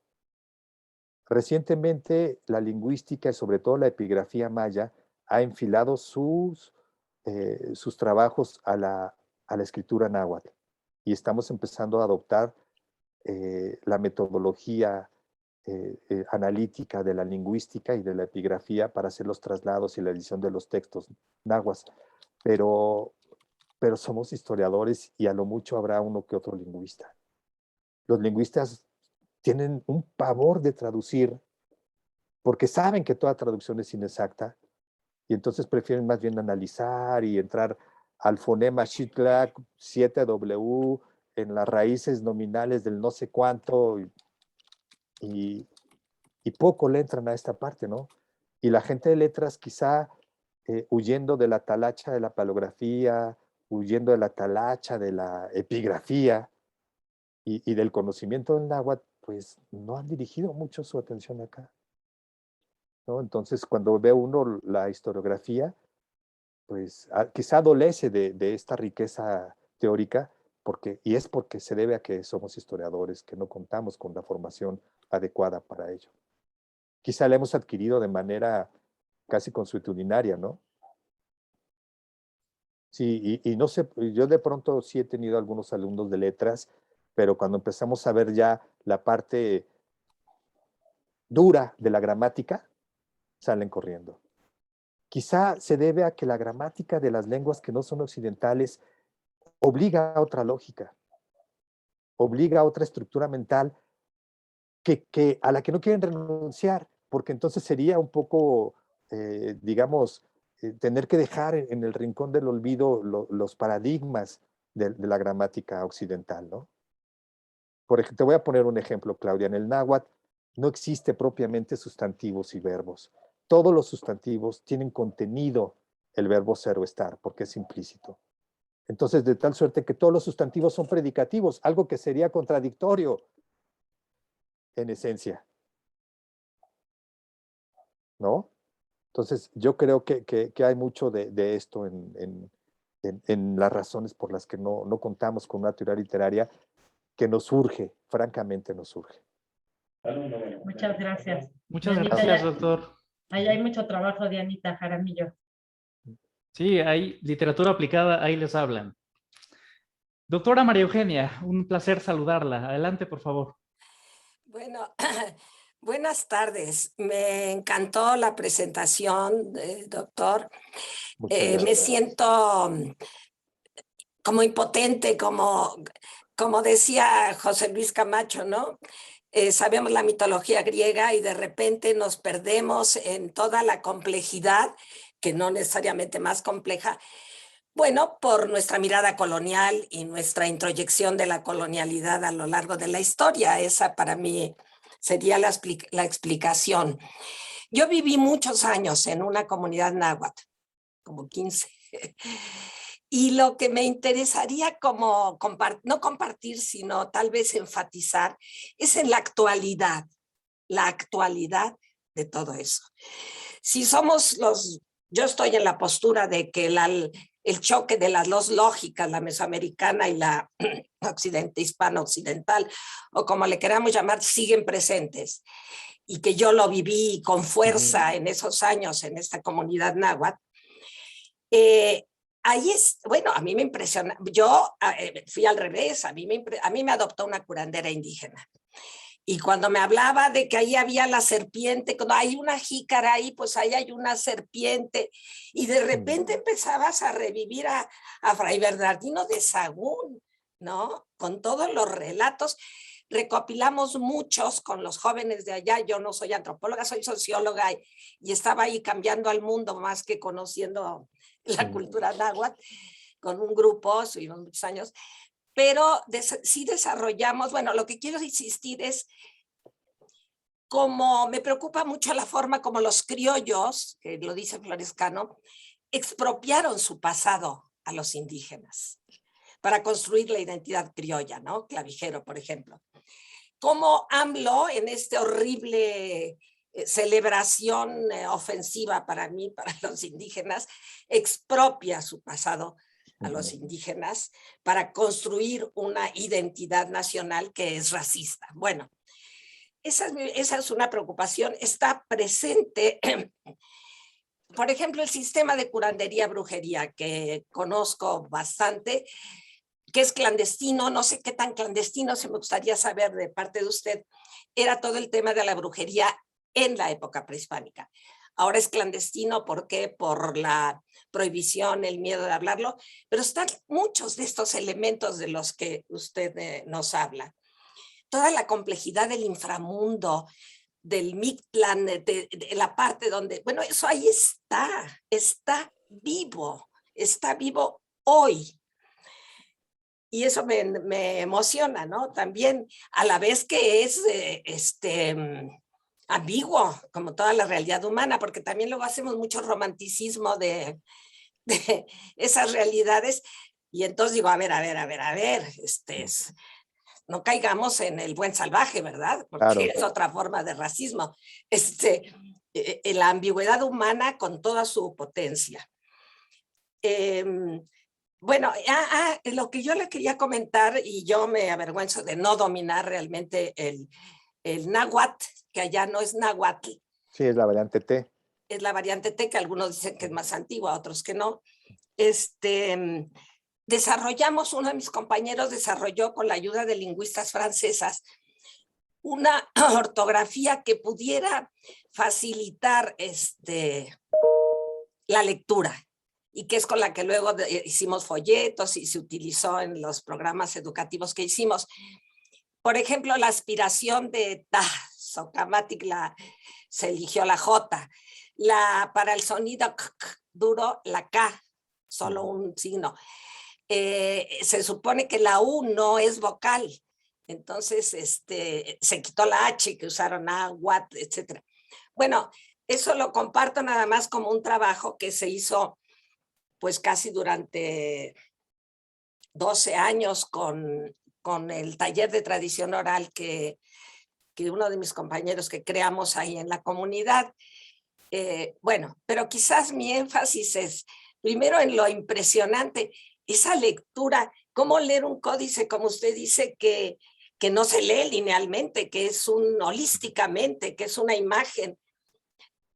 Speaker 2: Recientemente la lingüística y sobre todo la epigrafía maya ha enfilado sus trabajos a la escritura náhuatl y estamos empezando a adoptar la metodología analítica de la lingüística y de la epigrafía para hacer los traslados y la edición de los textos náhuatl. Pero somos historiadores y a lo mucho habrá uno que otro lingüista. Los lingüistas tienen un pavor de traducir porque saben que toda traducción es inexacta y entonces prefieren más bien analizar y entrar al fonema Shitlak 7W en las raíces nominales del no sé cuánto y poco le entran a esta parte, ¿no? Y la gente de letras quizá huyendo de la talacha de la paleografía, huyendo de la talacha de la epigrafía y del conocimiento del náhuatl, pues no han dirigido mucho su atención acá, ¿no? Entonces, cuando ve uno la historiografía, pues quizá adolece de esta riqueza teórica, y es porque se debe a que somos historiadores, que no contamos con la formación adecuada para ello. Quizá la hemos adquirido de manera casi consuetudinaria, ¿no? Sí, y no sé, yo de pronto sí he tenido algunos alumnos de letras, pero cuando empezamos a ver ya la parte dura de la gramática, salen corriendo. Quizá se debe a que la gramática de las lenguas que no son occidentales obliga a otra lógica, obliga a otra estructura mental a la que no quieren renunciar, porque entonces sería un poco, digamos, tener que dejar en el rincón del olvido los paradigmas de la gramática occidental, ¿no? Por ejemplo, te voy a poner un ejemplo, Claudia. En el náhuatl no existe propiamente sustantivos y verbos. Todos los sustantivos tienen contenido el verbo ser o estar, porque es implícito. Entonces, de tal suerte que todos los sustantivos son predicativos, algo que sería contradictorio en esencia, ¿no? Entonces, yo creo que hay mucho de esto en las razones por las que no contamos con una teoría literaria que nos surge, francamente nos surge.
Speaker 5: Muchas gracias.
Speaker 1: Muchas
Speaker 5: Dianita,
Speaker 1: gracias, doctor.
Speaker 5: Ahí hay mucho trabajo, Dianita Jaramillo.
Speaker 1: Sí, hay literatura aplicada, ahí les hablan. Doctora María Eugenia, un placer saludarla. Adelante, por favor.
Speaker 6: Bueno, buenas tardes. Me encantó la presentación, doctor. Me siento como impotente, como decía José Luis Camacho, ¿no? Sabemos la mitología griega y de repente nos perdemos en toda la complejidad, que no necesariamente más compleja, bueno, por nuestra mirada colonial y nuestra introyección de la colonialidad a lo largo de la historia. Esa para mí sería la explicación. Yo viví muchos años en una comunidad náhuatl, como 15. Y lo que me interesaría como no compartir, sino tal vez enfatizar, es en la actualidad de todo eso. Si somos yo estoy en la postura de que el choque de las dos lógicas, la mesoamericana y la hispano-occidental, o como le queramos llamar, siguen presentes, y que yo lo viví con fuerza en esos años en esta comunidad náhuatl. ahí es, bueno, a mí me impresiona. Yo fui al revés, a mí me adoptó una curandera indígena. Y cuando me hablaba de que ahí había la serpiente, cuando hay una jícara ahí, pues ahí hay una serpiente. Y de repente empezabas a revivir a Fray Bernardino de Sahagún, ¿no? Con todos los relatos. Recopilamos muchos con los jóvenes de allá. Yo no soy antropóloga, soy socióloga y estaba ahí cambiando al mundo más que conociendo la cultura náhuatl con un grupo, estuvimos muchos años. Pero sí desarrollamos, bueno, lo que quiero insistir es como me preocupa mucho la forma como los criollos, que lo dice Flores Cano, expropiaron su pasado a los indígenas para construir la identidad criolla, ¿no? Clavijero, por ejemplo. Como AMLO en este horrible celebración ofensiva para mí, para los indígenas, expropia su pasado a los indígenas para construir una identidad nacional que es racista. Bueno, esa es una preocupación, está presente. Por ejemplo, el sistema de curandería brujería, que conozco bastante, que es clandestino, no sé qué tan clandestino, se me gustaría saber de parte de usted, era todo el tema de la brujería en la época prehispánica. Ahora es clandestino, ¿por qué? Por la prohibición, el miedo de hablarlo, pero están muchos de estos elementos de los que usted nos habla. Toda la complejidad del inframundo, del Mictlán, de la parte donde, bueno, eso ahí está vivo hoy. Y eso me emociona, ¿no? También a la vez que es ambiguo, como toda la realidad humana, porque también luego hacemos mucho romanticismo de esas realidades. Y entonces digo, a ver, no caigamos en el buen salvaje, ¿verdad? Porque claro, es otra forma de racismo. La ambigüedad humana con toda su potencia. Bueno, lo que yo le quería comentar, y yo me avergüenzo de no dominar realmente el náhuatl, que allá no es náhuatl.
Speaker 2: Sí, es la variante T.
Speaker 6: Es la variante T, que algunos dicen que es más antigua, otros que no. Desarrollamos, uno de mis compañeros desarrolló con la ayuda de lingüistas francesas una ortografía que pudiera facilitar la lectura, y que es con la que luego hicimos folletos y se utilizó en los programas educativos que hicimos. Por ejemplo, la aspiración de ta, Socamatic, se eligió la J. Para el sonido k, duro, la K, solo un signo. Se supone que la U no es vocal. Entonces, se quitó la H que usaron watt, etc. Bueno, eso lo comparto nada más como un trabajo que se hizo pues casi durante 12 años con el taller de tradición oral que uno de mis compañeros que creamos ahí en la comunidad. Bueno, pero quizás mi énfasis es primero en lo impresionante, esa lectura, cómo leer un códice, como usted dice, que no se lee linealmente, que es holísticamente, que es una imagen.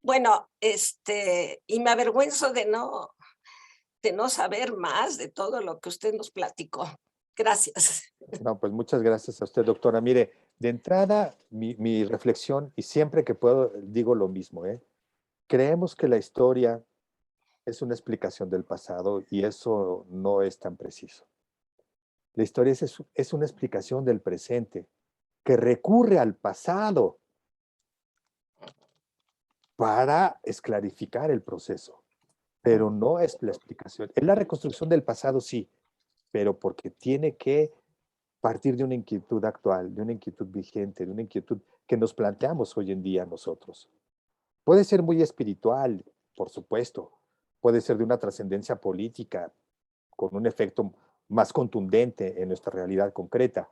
Speaker 6: Bueno, y me avergüenzo de no saber más de todo lo que usted nos platicó. Gracias.
Speaker 2: No, pues muchas gracias a usted, doctora. Mire, de entrada, mi reflexión, y siempre que puedo digo lo mismo, creemos que la historia es una explicación del pasado y eso no es tan preciso. La historia es una explicación del presente que recurre al pasado para esclarificar el proceso, pero no es la explicación. Es la reconstrucción del pasado, sí, pero porque tiene que partir de una inquietud actual, de una inquietud vigente, de una inquietud que nos planteamos hoy en día nosotros. Puede ser muy espiritual, por supuesto, puede ser de una trascendencia política, con un efecto más contundente en nuestra realidad concreta,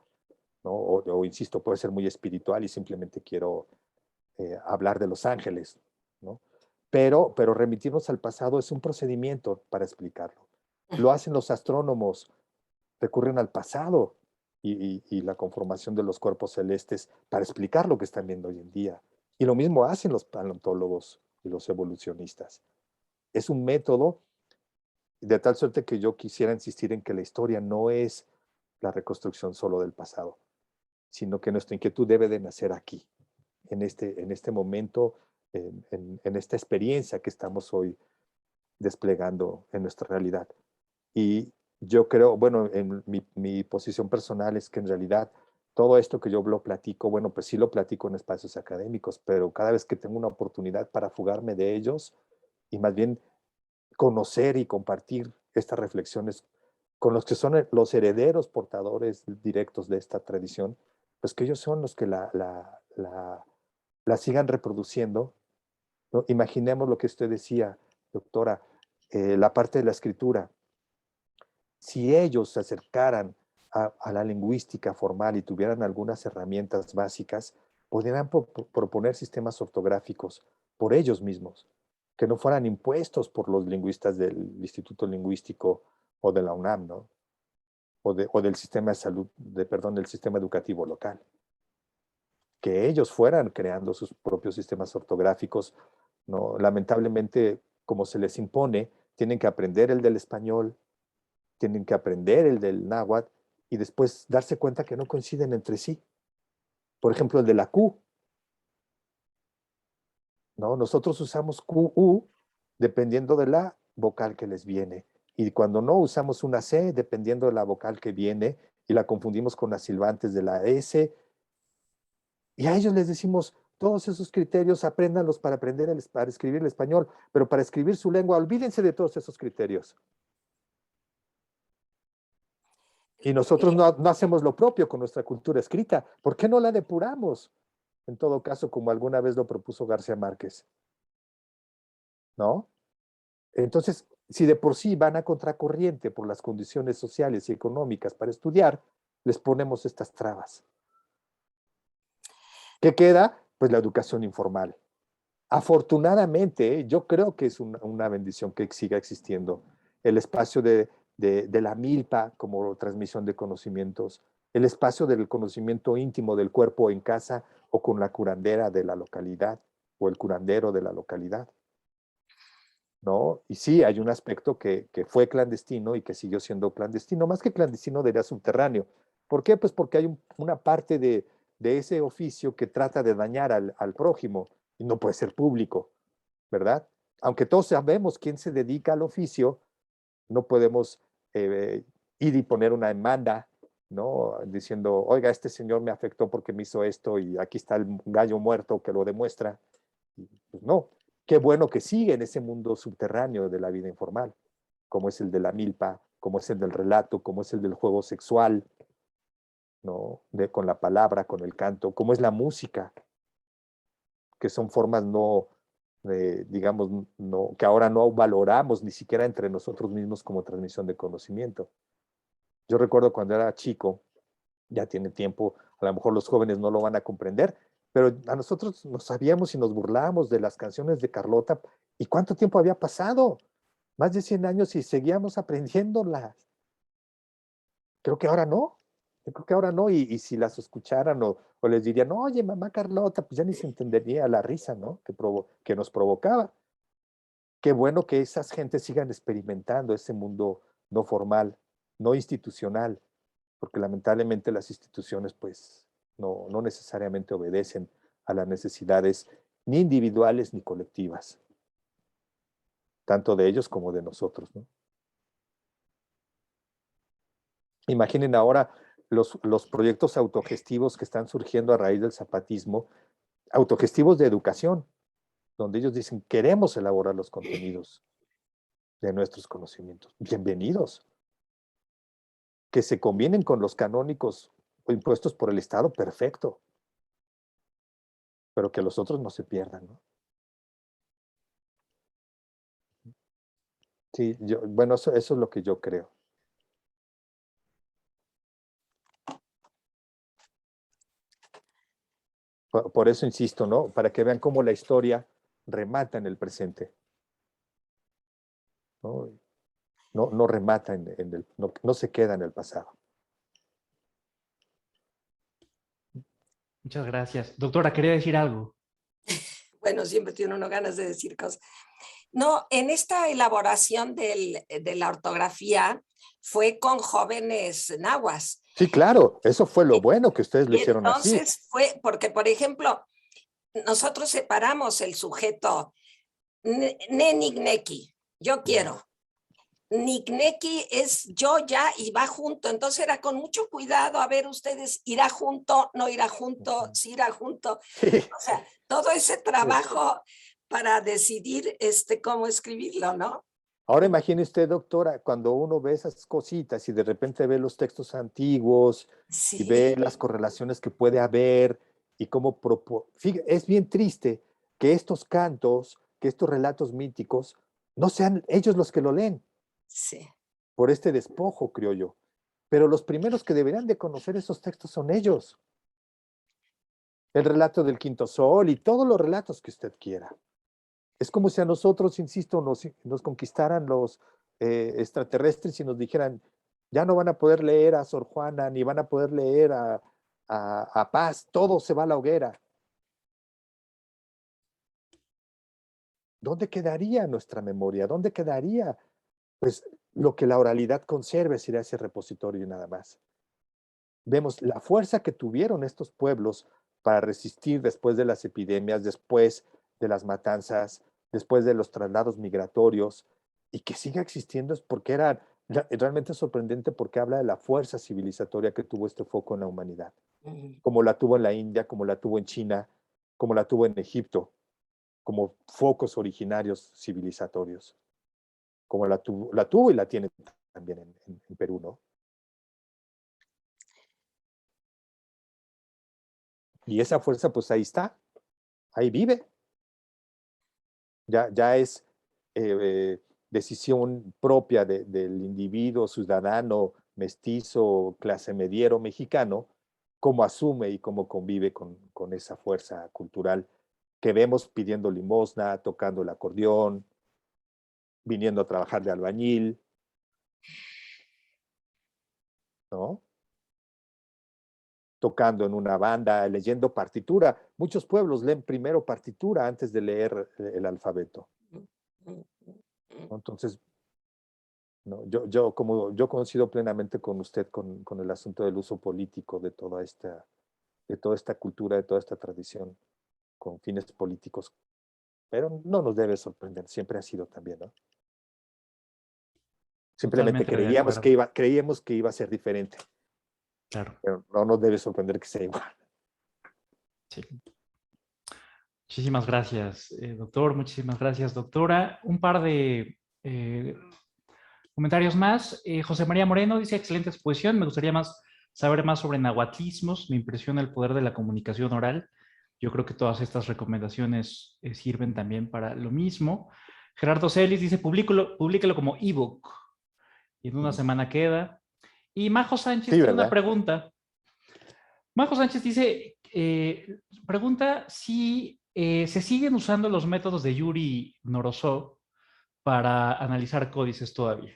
Speaker 2: ¿no? O insisto, puede ser muy espiritual y simplemente quiero hablar de los ángeles, ¿no? Pero remitirnos al pasado es un procedimiento para explicarlo. Lo hacen los astrónomos, recurren al pasado y la conformación de los cuerpos celestes para explicar lo que están viendo hoy en día. Y lo mismo hacen los paleontólogos y los evolucionistas. Es un método De tal suerte que yo quisiera insistir en que la historia no es la reconstrucción solo del pasado, sino que nuestra inquietud debe de nacer aquí, en este momento, en esta experiencia que estamos hoy desplegando en nuestra realidad. Y yo creo, bueno, en mi posición personal es que en realidad todo esto que yo lo platico, bueno, pues sí lo platico en espacios académicos, pero cada vez que tengo una oportunidad para fugarme de ellos y más bien conocer y compartir estas reflexiones con los que son los herederos portadores directos de esta tradición, pues que ellos son los que la sigan reproduciendo, ¿no? Imaginemos lo que usted decía, doctora, la parte de la escritura. Si ellos se acercaran a la lingüística formal y tuvieran algunas herramientas básicas, podrían proponer sistemas ortográficos por ellos mismos, que no fueran impuestos por los lingüistas del Instituto Lingüístico o de la UNAM, ¿no? O del sistema de salud, perdón, del sistema educativo local. Que ellos fueran creando sus propios sistemas ortográficos, ¿no? Lamentablemente, como se les impone, tienen que aprender el del español, tienen que aprender el del náhuatl y después darse cuenta que no coinciden entre sí. Por ejemplo, el de la Q, ¿no? Nosotros usamos QU dependiendo de la vocal que les viene. Y cuando no, usamos una C dependiendo de la vocal que viene y la confundimos con las silbantes de la S. Y a ellos les decimos, todos esos criterios, apréndanlos para para escribir el español, pero para escribir su lengua, olvídense de todos esos criterios. Y nosotros no hacemos lo propio con nuestra cultura escrita. ¿Por qué no la depuramos? En todo caso, como alguna vez lo propuso García Márquez. ¿No? Entonces, si de por sí van a contracorriente por las condiciones sociales y económicas para estudiar, les ponemos estas trabas. ¿Qué queda? Pues la educación informal. Afortunadamente, yo creo que es una bendición que siga existiendo el espacio de la milpa como transmisión de conocimientos, el espacio del conocimiento íntimo del cuerpo en casa o con la curandera de la localidad o el curandero de la localidad, ¿no? Y sí, hay un aspecto que fue clandestino y que siguió siendo clandestino, más que clandestino, diría subterráneo. ¿Por qué? Pues porque hay una parte de ese oficio que trata de dañar al prójimo y no puede ser público, ¿verdad? Aunque todos sabemos quién se dedica al oficio, no podemos ir y poner una demanda, ¿no? Diciendo, oiga, este señor me afectó porque me hizo esto y aquí está el gallo muerto que lo demuestra. Y, pues no, qué bueno que sigue en ese mundo subterráneo de la vida informal, como es el de la milpa, como es el del relato, como es el del juego sexual, ¿no? Con la palabra, con el canto, como es la música, que son formas no, digamos, no, que ahora no valoramos ni siquiera entre nosotros mismos como transmisión de conocimiento. Yo recuerdo cuando era chico, ya tiene tiempo, a lo mejor los jóvenes no lo van a comprender, pero a nosotros nos sabíamos y nos burlábamos de las canciones de Carlota. ¿Y cuánto tiempo había pasado? Más de 100 años y seguíamos aprendiéndolas. Creo que ahora no. Yo creo que ahora no. Y si las escucharan o les dirían, oye, mamá Carlota, pues ya ni se entendería la risa, ¿no? Que nos provocaba. Qué bueno que esas gentes sigan experimentando ese mundo no formal, no institucional, porque lamentablemente las instituciones pues no necesariamente obedecen a las necesidades ni individuales ni colectivas, tanto de ellos como de nosotros, ¿no? Imaginen ahora los proyectos autogestivos que están surgiendo a raíz del zapatismo, autogestivos de educación, donde ellos dicen, queremos elaborar los contenidos de nuestros conocimientos. Bienvenidos. Que se combinen con los canónicos o impuestos por el Estado, perfecto. Pero que los otros no se pierdan, ¿no? Sí, bueno, eso es lo que yo creo. Por eso insisto, ¿no? Para que vean cómo la historia remata en el presente, ¿no? No remata no se queda en el pasado.
Speaker 1: Muchas gracias. Doctora, quería decir algo.
Speaker 6: Bueno, siempre tiene uno ganas de decir cosas. No, en esta elaboración de la ortografía fue con jóvenes nahuas.
Speaker 2: Sí, claro, eso fue lo bueno que ustedes lo
Speaker 6: Y
Speaker 2: hicieron así.
Speaker 6: entonces fue, porque por ejemplo, nosotros separamos el sujeto Nenikneki, yo quiero. Nikneki es yo ya y va junto, entonces era con mucho cuidado, a ver ustedes, irá junto, no irá junto, si irá junto,
Speaker 2: Sí.
Speaker 6: o sea, todo ese trabajo para decidir cómo escribirlo, ¿no?
Speaker 2: Ahora imagine usted, doctora, cuando uno ve esas cositas y de repente ve los textos antiguos y ve
Speaker 6: Sí,
Speaker 2: las correlaciones que puede haber y cómo es bien triste que estos cantos, que estos relatos míticos, no sean ellos los que lo leen
Speaker 6: sí.
Speaker 2: por este despojo criollo. Pero los primeros que deberían de conocer esos textos son ellos. El relato del Quinto Sol y todos los relatos que usted quiera. Es como si a nosotros, insisto, nos conquistaran los extraterrestres y nos dijeran, ya no van a poder leer a Sor Juana, ni van a poder leer a Paz, todo se va a la hoguera. ¿Dónde quedaría nuestra memoria? ¿Dónde quedaría? Pues lo que la oralidad conserve sería ese repositorio y nada más. Vemos la fuerza que tuvieron estos pueblos para resistir después de las epidemias, después de las matanzas, después de los traslados migratorios, y que siga existiendo es porque era realmente sorprendente porque habla de la fuerza civilizatoria que tuvo este foco en la humanidad, como la tuvo en la India, como la tuvo en China, como la tuvo en Egipto, como focos originarios civilizatorios, como la tuvo y la tiene también en Perú, ¿no? Y esa fuerza, pues ahí está, ahí vive. Ya es decisión propia del individuo, ciudadano, mestizo, clase mediero mexicano, cómo asume y cómo convive con esa fuerza cultural que vemos pidiendo limosna, tocando el acordeón, viniendo a trabajar de albañil, ¿no? Tocando en una banda, leyendo partitura. Muchos pueblos leen primero partitura antes de leer el alfabeto, ¿no? Entonces, no, yo coincido plenamente con usted con el asunto del uso político de toda esta cultura, de toda esta tradición con fines políticos, pero no nos debe sorprender, siempre ha sido también, ¿no? Simplemente
Speaker 1: Totalmente de acuerdo.
Speaker 2: creíamos que iba a ser diferente,
Speaker 1: Claro,
Speaker 2: pero no nos debe sorprender que sea igual.
Speaker 1: sí. Muchísimas gracias, doctor. Muchísimas gracias, doctora. Un par de comentarios más. José María Moreno dice, excelente exposición. Me gustaría saber más sobre nahuatlismos. Me impresiona el poder de la comunicación oral. Yo creo que todas estas recomendaciones sirven también para lo mismo. Gerardo Celis dice, públicalo como ebook. Y en una semana queda. Y Majo Sánchez
Speaker 2: Sí,
Speaker 1: tiene una
Speaker 2: ¿verdad?
Speaker 1: pregunta. Majo Sánchez dice, pregunta si se siguen usando los métodos de Yuri Norosó para analizar códices todavía.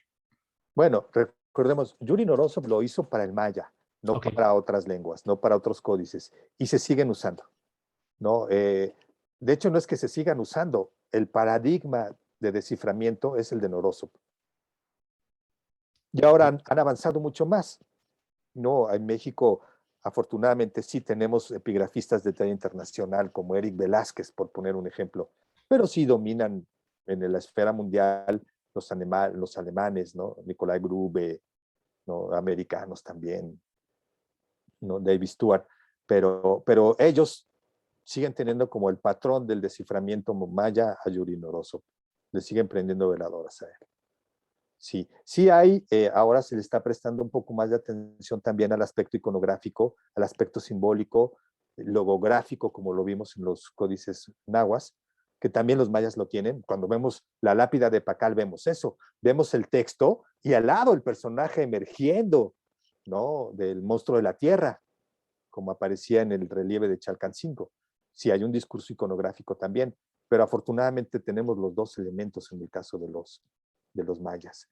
Speaker 2: Bueno, recordemos, Yuri Norosov lo hizo para el maya, no
Speaker 1: Ok,
Speaker 2: para otras lenguas, no para otros códices, y se siguen usando, ¿no? De hecho, no es que se sigan usando, el paradigma de desciframiento es el de Norosov. Y ahora han avanzado mucho más, ¿no? En México, afortunadamente, sí tenemos epigrafistas de talla internacional como Eric Velázquez, por poner un ejemplo, pero sí dominan en la esfera mundial los alemanes, ¿no? Nicolai Grube, ¿no? Americanos también, ¿no? David Stewart, pero ellos siguen teniendo como el patrón del desciframiento maya a Yuri Norosov, le siguen prendiendo veladoras a él. Sí, sí hay, ahora se le está prestando un poco más de atención también al aspecto iconográfico, al aspecto simbólico, logográfico, como lo vimos en los códices nahuas, que también los mayas lo tienen. Cuando vemos la lápida de Pacal, vemos eso, vemos el texto y al lado el personaje emergiendo, ¿no? Del monstruo de la tierra, como aparecía en el relieve de Chalcancingo. Sí, hay un discurso iconográfico también, pero afortunadamente tenemos los dos elementos en el caso de los mayas.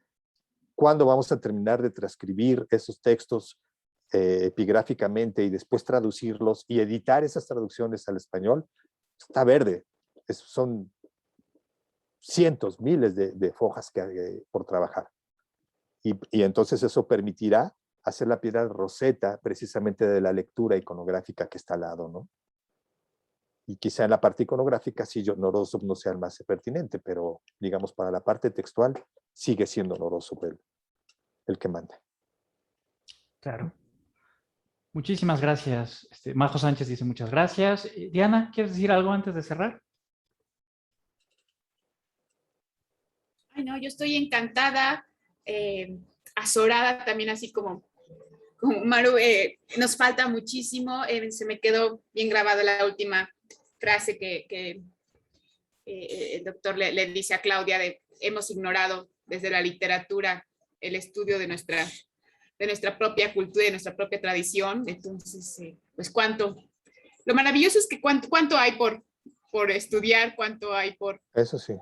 Speaker 2: ¿Cuándo vamos a terminar de transcribir esos textos epigráficamente y después traducirlos y editar esas traducciones al español? Está verde. Son cientos, miles de fojas por trabajar. Y entonces eso permitirá hacer la piedra roseta precisamente de la lectura iconográfica que está al lado, ¿no? Y quizá en la parte iconográfica sí Norosov no sea el más pertinente, pero digamos para la parte textual sigue siendo Norosov el que manda.
Speaker 1: Claro. Muchísimas gracias. Majo Sánchez dice muchas gracias. Diana, ¿quieres decir algo antes de cerrar?
Speaker 3: Ay, no, yo estoy encantada, azorada también, así como Maru. Nos falta muchísimo. Se me quedó bien grabada la última frase que el doctor le dice a Claudia de hemos ignorado desde la literatura el estudio de nuestra propia cultura, de nuestra propia tradición. Entonces, pues lo maravilloso es que cuánto hay por estudiar, cuánto hay
Speaker 2: Eso sí.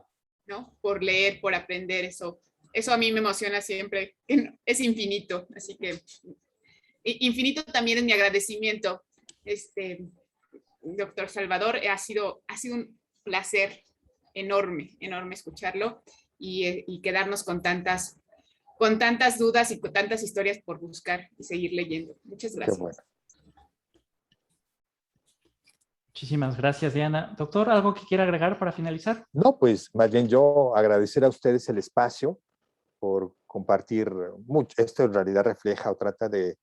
Speaker 3: ¿no? Por leer, por aprender. Eso a mí me emociona siempre, es infinito. Así que infinito también es mi agradecimiento, doctor Salvador. Ha sido un placer enorme escucharlo y quedarnos con tantas dudas y con tantas historias por buscar y seguir leyendo. Muchas gracias.
Speaker 2: Qué bueno.
Speaker 1: Muchísimas gracias, Diana. Doctor, ¿algo que quiera agregar para finalizar?
Speaker 2: No, pues más bien yo agradecer a ustedes el espacio por compartir mucho. Esto en realidad refleja o trata de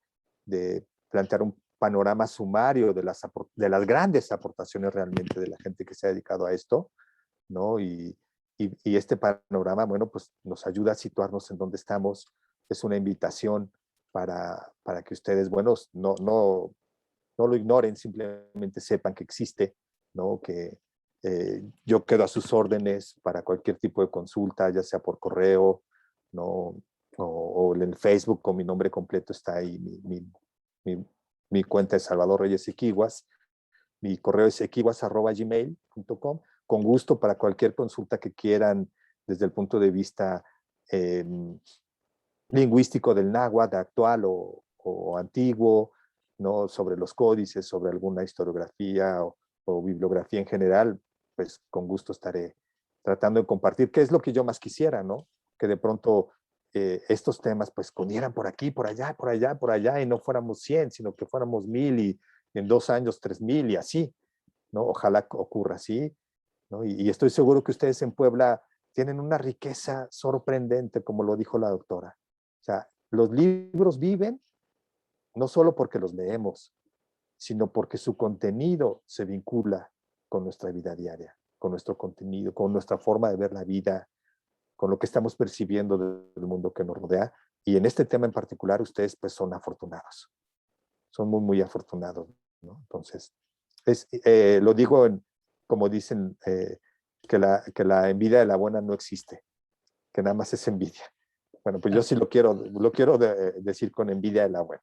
Speaker 2: plantear un panorama sumario de las grandes aportaciones realmente de la gente que se ha dedicado a esto, ¿no? Y este panorama, bueno, pues nos ayuda a situarnos en donde estamos. Es una invitación para que ustedes, bueno, no lo ignoren, simplemente sepan que existe, ¿no? Que yo quedo a sus órdenes para cualquier tipo de consulta, ya sea por correo, ¿no? O en el Facebook con mi nombre completo está ahí, mi cuenta es Salvador Reyes Equiguas, mi correo es equiguas@gmail.com, con gusto para cualquier consulta que quieran desde el punto de vista lingüístico del náhuatl actual o antiguo, ¿no? Sobre los códices, sobre alguna historiografía o bibliografía en general, pues con gusto estaré tratando de compartir, qué es lo que yo más quisiera, ¿no? Que de pronto estos temas pues corrieran por aquí, por allá, por allá, por allá, y no fuéramos 100, sino que fuéramos 1000 y en 2 años 3000 y así, ¿no? Ojalá ocurra así, ¿no? Y estoy seguro que ustedes en Puebla tienen una riqueza sorprendente, como lo dijo la doctora. O sea, los libros viven no solo porque los leemos, sino porque su contenido se vincula con nuestra vida diaria, con nuestro contenido, con nuestra forma de ver la vida, con lo que estamos percibiendo del mundo que nos rodea. Y en este tema en particular, ustedes pues son afortunados. Son muy, muy afortunados, ¿no? Entonces, lo digo como dicen, que la envidia de la buena no existe, que nada más es envidia. Bueno, pues yo sí lo quiero decir con envidia de la buena.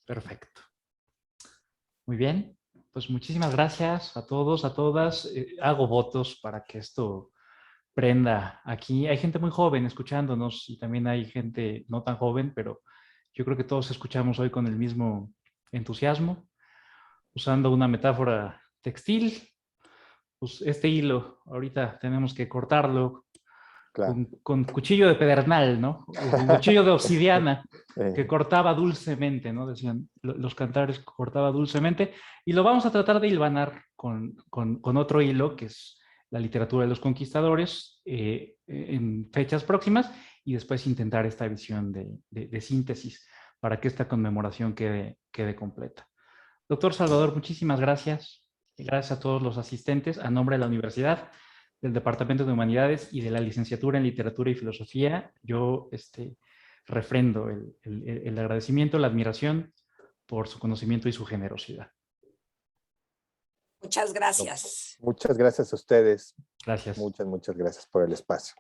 Speaker 1: Perfecto. Muy bien. Pues muchísimas gracias a todos, a todas. Hago votos para que esto prenda aquí. Hay gente muy joven escuchándonos y también hay gente no tan joven, pero yo creo que todos escuchamos hoy con el mismo entusiasmo. Usando una metáfora textil, pues este hilo ahorita tenemos que cortarlo
Speaker 2: Claro.
Speaker 1: con cuchillo de pedernal, ¿no? O con cuchillo de obsidiana, que cortaba dulcemente, ¿no? Decían los cantares, cortaba dulcemente. Y lo vamos a tratar de hilvanar con otro hilo, que es la literatura de los conquistadores, en fechas próximas, y después intentar esta visión de síntesis para que esta conmemoración quede completa. Doctor Salvador, muchísimas gracias. Gracias a todos los asistentes. A nombre de la Universidad, del Departamento de Humanidades y de la Licenciatura en Literatura y Filosofía, yo refrendo el agradecimiento, la admiración por su conocimiento y su generosidad.
Speaker 6: Muchas gracias.
Speaker 2: Muchas gracias a ustedes.
Speaker 1: Gracias.
Speaker 2: Muchas gracias por el espacio.